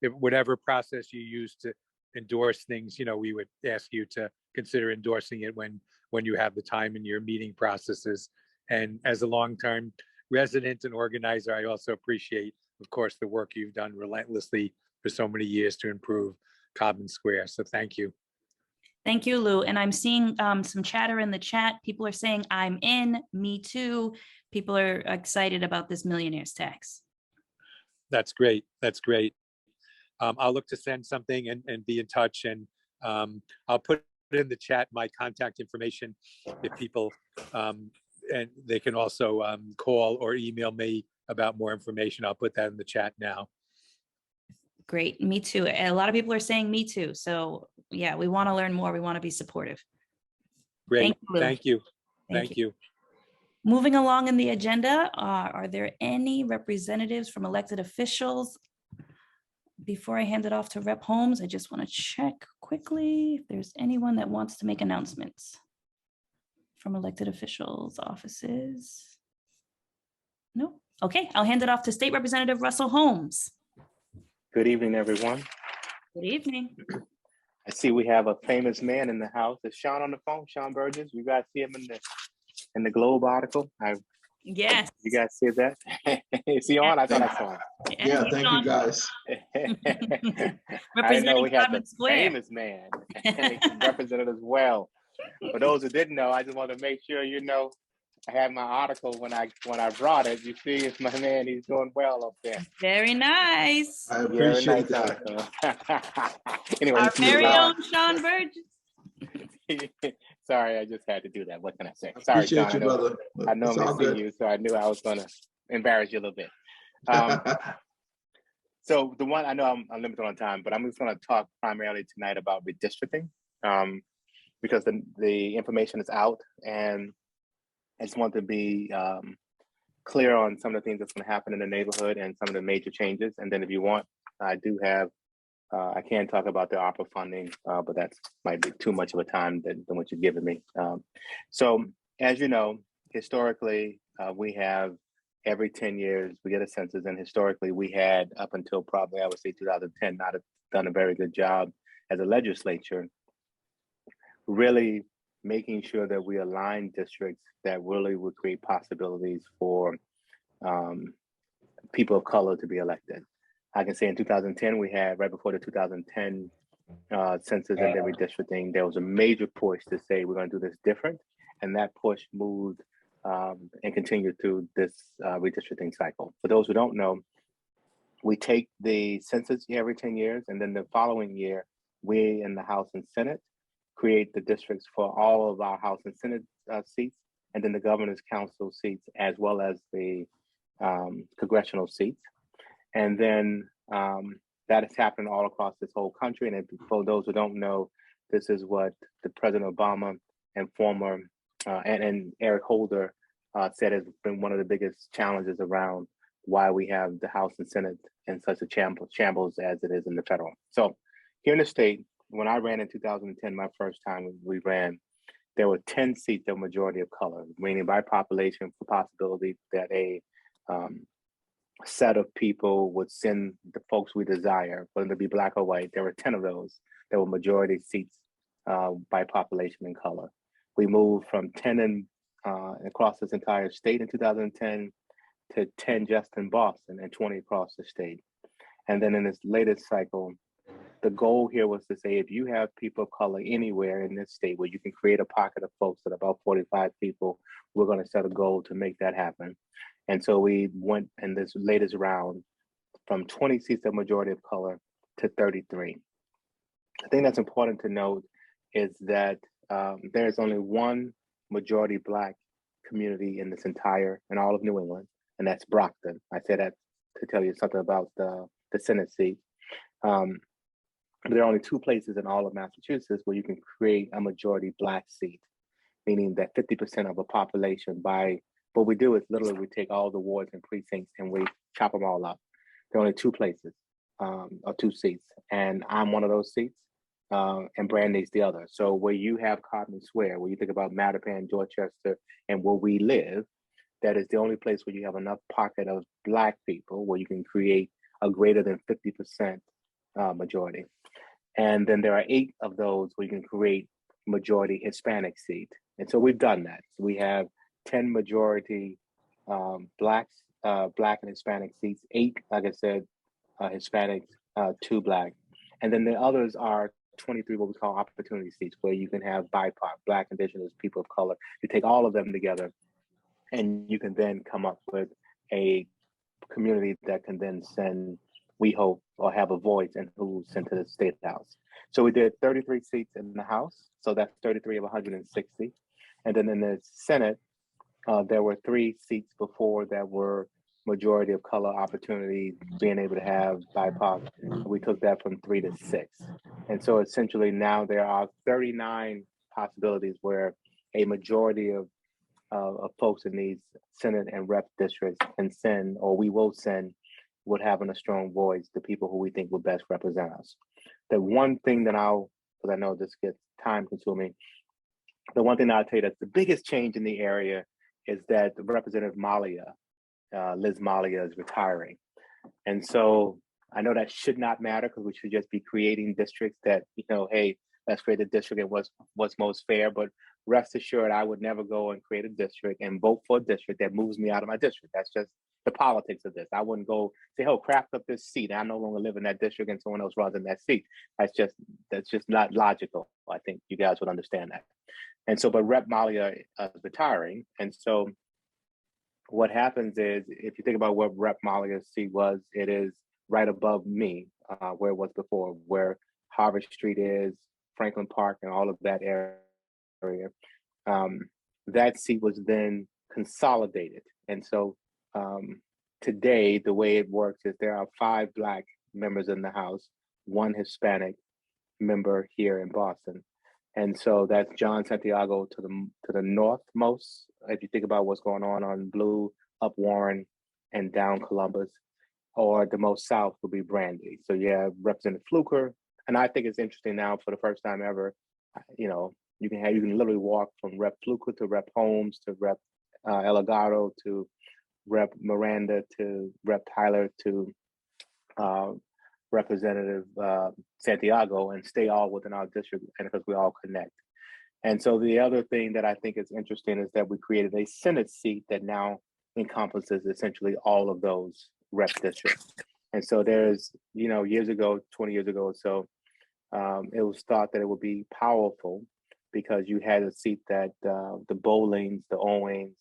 if whatever process you use to endorse things, we would ask you to consider endorsing it when you have the time in your meeting processes. And as a long-term resident and organizer, I also appreciate, of course, the work you've done relentlessly for so many years to improve Codman Square. So thank you. Thank you, Lou. And I'm seeing some chatter in the chat. People are saying, I'm in, me too. People are excited about this millionaire's tax. That's great. That's great. I'll look to send something and be in touch. And I'll put in the chat my contact information if people, and they can also call or email me about more information. I'll put that in the chat now. Great. Me too. A lot of people are saying me too. So yeah, we want to learn more. We want to be supportive. Great, Lou. thank you. Thank Thank you. Moving along in the agenda, are there any representatives from elected officials? Before I hand it off to Rep. Holmes, I just want to check quickly if there's anyone that wants to make announcements from elected officials' offices. No? Okay, I'll hand it off to State Representative Russell Holmes. Good evening, everyone. Good evening. I see we have a famous man in the house. Is Shawn on the phone? Shawn Burgess. You guys see him in the Globe article? Yes. You guys see that? Is he on? I thought I saw him. Yeah, thank you, guys. I know we had the Codman Square. famous man and he represented as well. For those who didn't know, I just want to make sure you know I had my article when I brought it. You see, it's my man. He's doing well up there. Very nice. I appreciate nice that. article. Anyway, Our very own Shawn Burgess. Sorry, I just had to do that. What can I say? Sorry, Appreciate Shawn. you, brother. I It's all normally see good. you, so I knew I was going to embarrass you a little bit. So the one I know I'm limited on time, but I'm just going to talk primarily tonight about redistricting because the information is out, and I just want to be clear on some of the things that's going to happen in the neighborhood and some of the major changes. And then if you want, I do have, I can talk about the ARPA funding, but that might be too much of a time than what you've given me. So as you know, historically, we have every 10 years, we get a census, and historically we had up until probably, I would say 2010, not have done a very good job as a legislature, really making sure that we align districts that really would create possibilities for people of color to be elected. I can say in 2010, we had, right before the 2010 census and then redistricting, there was a major push to say we're going to do this different. And that push moved and continued through this redistricting cycle. For those who don't know, we take the census every 10 years, and then the following year, we in the House and Senate create the districts for all of our House and Senate seats, and then the Governor's Council seats, as well as the congressional seats. And then that is happening all across this whole country. And for those who don't know, this is what the President Obama and former and Eric Holder said has been one of the biggest challenges around why we have the House and Senate in such a shambles as it is in the federal. So here in the state, when I ran in 2010, my first time we ran, there were 10 seats of majority of color, meaning by population for possibility that a set of people would send the folks we desire, whether it be black or white. There were 10 of those that were majority seats by population and color. We moved from 10 across this entire state in 2010 to 10 just in Boston and 20 across the state. And then in this latest cycle, the goal here was to say, if you have people of color anywhere in this state where you can create a pocket of folks at about 45 people, we're going to set a goal to make that happen. And so we went in this latest round from 20 seats of majority of color to 33. The thing that's important to note is that there's only one majority Black community in in all of New England, and that's Brockton. I say that to tell you something about the Senate seat. There are only two places in all of Massachusetts where you can create a majority Black seat, meaning that 50% of a population by, what we do is literally we take all the wards and precincts and we chop them all up. There are only two places, or two seats, and I'm one of those seats, and Brandy's the other. So where you have Codman Square, where you think about Mattapan, Dorchester, and where we live, that is the only place where you have enough pocket of Black people where you can create a greater than 50% majority. And then there are 8 of those where you can create majority Hispanic seat. And so we've done that. So we have 10 majority Black and Hispanic seats, 8, like I said, Hispanics, 2 Black. And then the others are 23 what we call opportunity seats, where you can have BIPOC, Black, Indigenous, people of color. You take all of them together and you can then come up with a community that can then send, we hope, or have a voice in who's sent to the State House. So we did 33 seats in the House. So that's 33 of 160. And then in the Senate, there were 3 seats before that were majority of color opportunity, being able to have BIPOC. We took that from 3 to 6. And so essentially now there are 39 possibilities where a majority of folks in these Senate and rep districts can send, or we will send, with having a strong voice, the people who we think will best represent us. The one thing that because I know this gets time consuming, the one thing I'll tell you that's the biggest change in the area is that Representative Malia, Liz Malia, is retiring. And so I know that should not matter because we should just be creating districts that, hey, let's create a district and what's most fair. But rest assured, I would never go and create a district and vote for a district that moves me out of my district. That's just the politics of this. I wouldn't go say, oh, craft up this seat. I no longer live in that district and someone else runs in that seat. That's just not logical. I think you guys would understand that. And so, but Rep Malia is retiring. And so what happens is, if you think about what Rep Malia's seat was, it is right above me, where it was before, where Harvard Street is, Franklin Park, and all of that area. That seat was then consolidated. And so today, the way it works is there are 5 Black members in the House, 1 Hispanic member here in Boston. And so that's John Santiago to the northmost. If you think about what's going on Blue, up Warren, and down Columbus, or the most south would be Brandy. So you have Representative Fluker, and I think it's interesting now for the first time ever. You can literally walk from Rep Fluker to Rep Holmes to Rep Elagato to Rep Miranda to Rep Tyler to Representative Santiago, and stay all within our district, and because we all connect. And so the other thing that I think is interesting is that we created a Senate seat that now encompasses essentially all of those rep districts. And so there's, 20 years ago or so, it was thought that it would be powerful because you had a seat that the Bowlings, the Owings,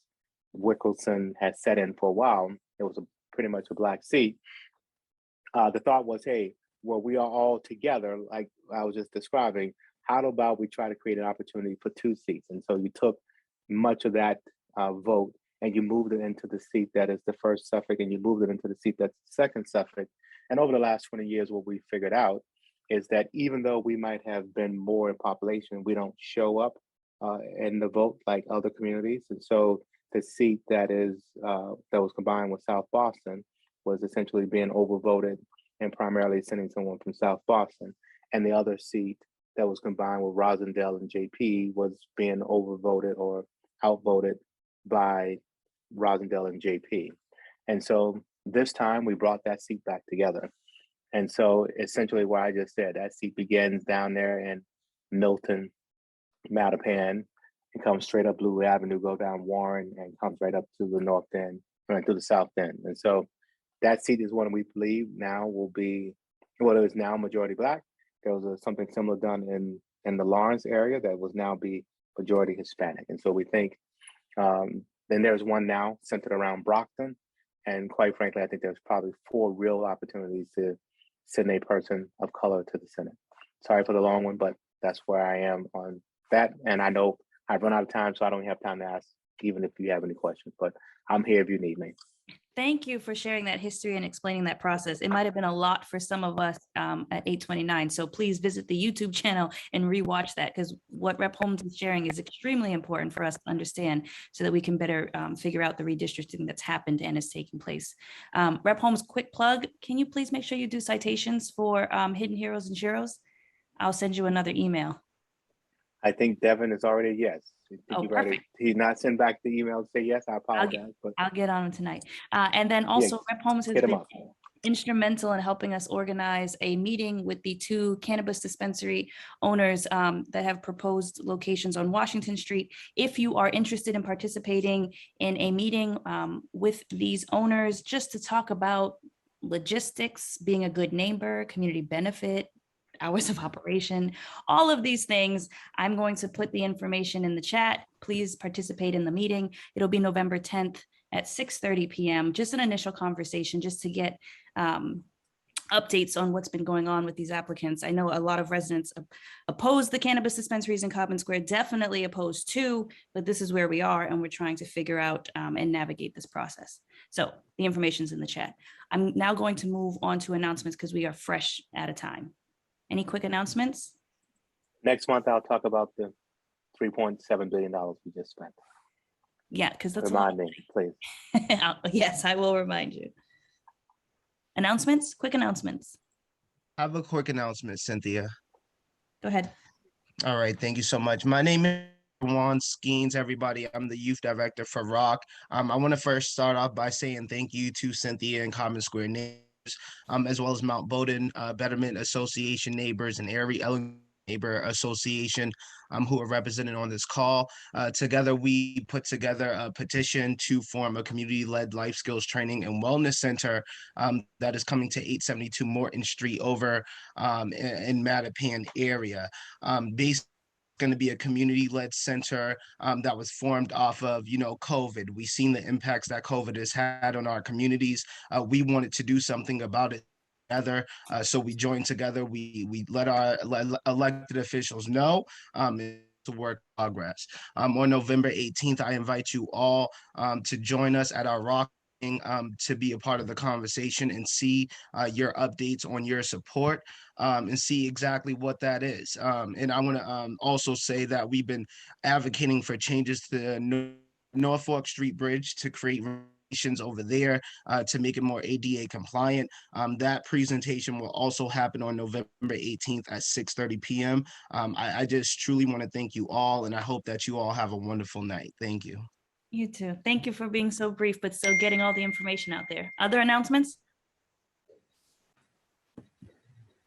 Wickelson had sat in for a while. It was pretty much a Black seat. The thought was, hey, well, we are all together, like I was just describing. How about we try to create an opportunity for 2 seats? And so you took much of that vote and you moved it into the seat that is the first Suffolk, and you moved it into the seat that's the second Suffolk. And over the last 20 years, what we figured out is that even though we might have been more in population, we don't show up in the vote like other communities. And so the seat that was combined with South Boston was essentially being overvoted and primarily sending someone from South Boston. And the other seat that was combined with Rosendale and JP was being overvoted or outvoted by Rosendale and JP. And so this time we brought that seat back together. And so essentially what I just said, that seat begins down there in Milton, Mattapan, and comes straight up Blue Avenue, go down Warren, and comes right up to the north end, right to the south end. And so that seat is one we believe now will be, well, it is now majority Black. There was something similar done in the Lawrence area that was now be majority Hispanic. And so we think, then there's one now centered around Brockton. And quite frankly, I think there's probably 4 real opportunities to send a person of color to the Senate. Sorry for the long one, but that's where I am on that. And I know I've run out of time, so I don't have time to ask, even if you have any questions, but I'm here if you need me. Thank you for sharing that history and explaining that process. It might have been a lot for some of us at 829. So please visit the YouTube channel and rewatch that, because what Rep Holmes is sharing is extremely important for us to understand so that we can better figure out the redistricting that's happened and is taking place. Rep Holmes, quick plug. Can you please make sure you do citations for Hidden Heroes and Sheroes? I'll send you another email. I think Devin is already a yes. Perfect. He's not sent back the email to say yes. I apologize. I'll get on him tonight. And then also Rep Holmes has been instrumental in helping us organize a meeting with the 2 cannabis dispensary owners that have proposed locations on Washington Street. If you are interested in participating in a meeting with these owners, just to talk about logistics, being a good neighbor, community benefit, hours of operation, all of these things, I'm going to put the information in the chat. Please participate in the meeting. It'll be November 10th at 6:30 p.m. Just an initial conversation just to get updates on what's been going on with these applicants. I know a lot of residents oppose the cannabis dispensaries in Codman Square, definitely opposed too, but this is where we are and we're trying to figure out and navigate this process. So the information's in the chat. I'm now going to move on to announcements because we are fresh out of time. Any quick announcements? Next month, I'll talk about the $3.7 billion we just spent. Yeah, because that's a lot. Remind me, please. Yes, I will remind you. Announcements, quick announcements. I have a quick announcement, Cynthia. Go ahead. All right, thank you so much. My name is Juan Skeens, everybody. I'm the youth director for ROC. I want to first start off by saying thank you to Cynthia and Common Square neighbors, as well as Mount Bowden Betterment Association neighbors and Erie Ellen Neighbor Association, who are represented on this call. Together, we put together a petition to form a community-led life skills training and wellness center that is coming to 872 Morton Street over in Mattapan area. Based going to be a community-led center that was formed off of, COVID. We've seen the impacts that COVID has had on our communities. We wanted to do something about it together. So we joined together. We let our elected officials know to work progress. On November 18th, I invite you all to join us at our ROC to be a part of the conversation and see your updates on your support and see exactly what that is. And I want to also say that we've been advocating for changes to the Norfolk Street Bridge to create over there to make it more ADA compliant. That presentation will also happen on November 18th at 6:30 p.m. I just truly want to thank you all, and I hope that you all have a wonderful night. Thank you. You too. Thank you for being so brief, but still getting all the information out there. Other announcements?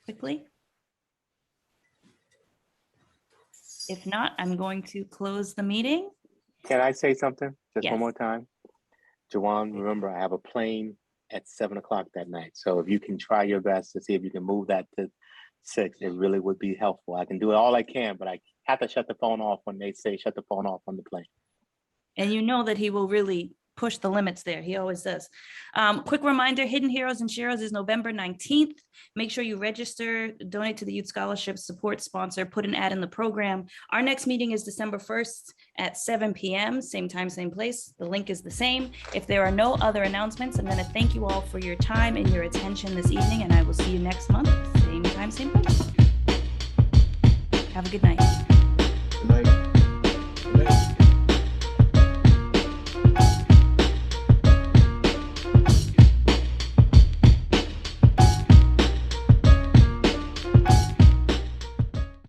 Quickly. If not, I'm going to close the meeting. Can I say something just Yes. one more time? Jawan, remember, I have a plane at 7 o'clock that night. So if you can try your best to see if you can move that to 6, it really would be helpful. I can do it all I can, but I have to shut the phone off when they say shut the phone off on the plane. And you know that he will really push the limits there. He always does. Quick reminder, Hidden Heroes and Sheroes is November 19th. Make sure you register, donate to the Youth Scholarship Support Sponsor, put an ad in the program. Our next meeting is December 1st at 7 p.m. Same time, same place. The link is the same. If there are no other announcements, I'm going to thank you all for your time and your attention this evening, and I will see you next month. Same time, same place. Have a good night.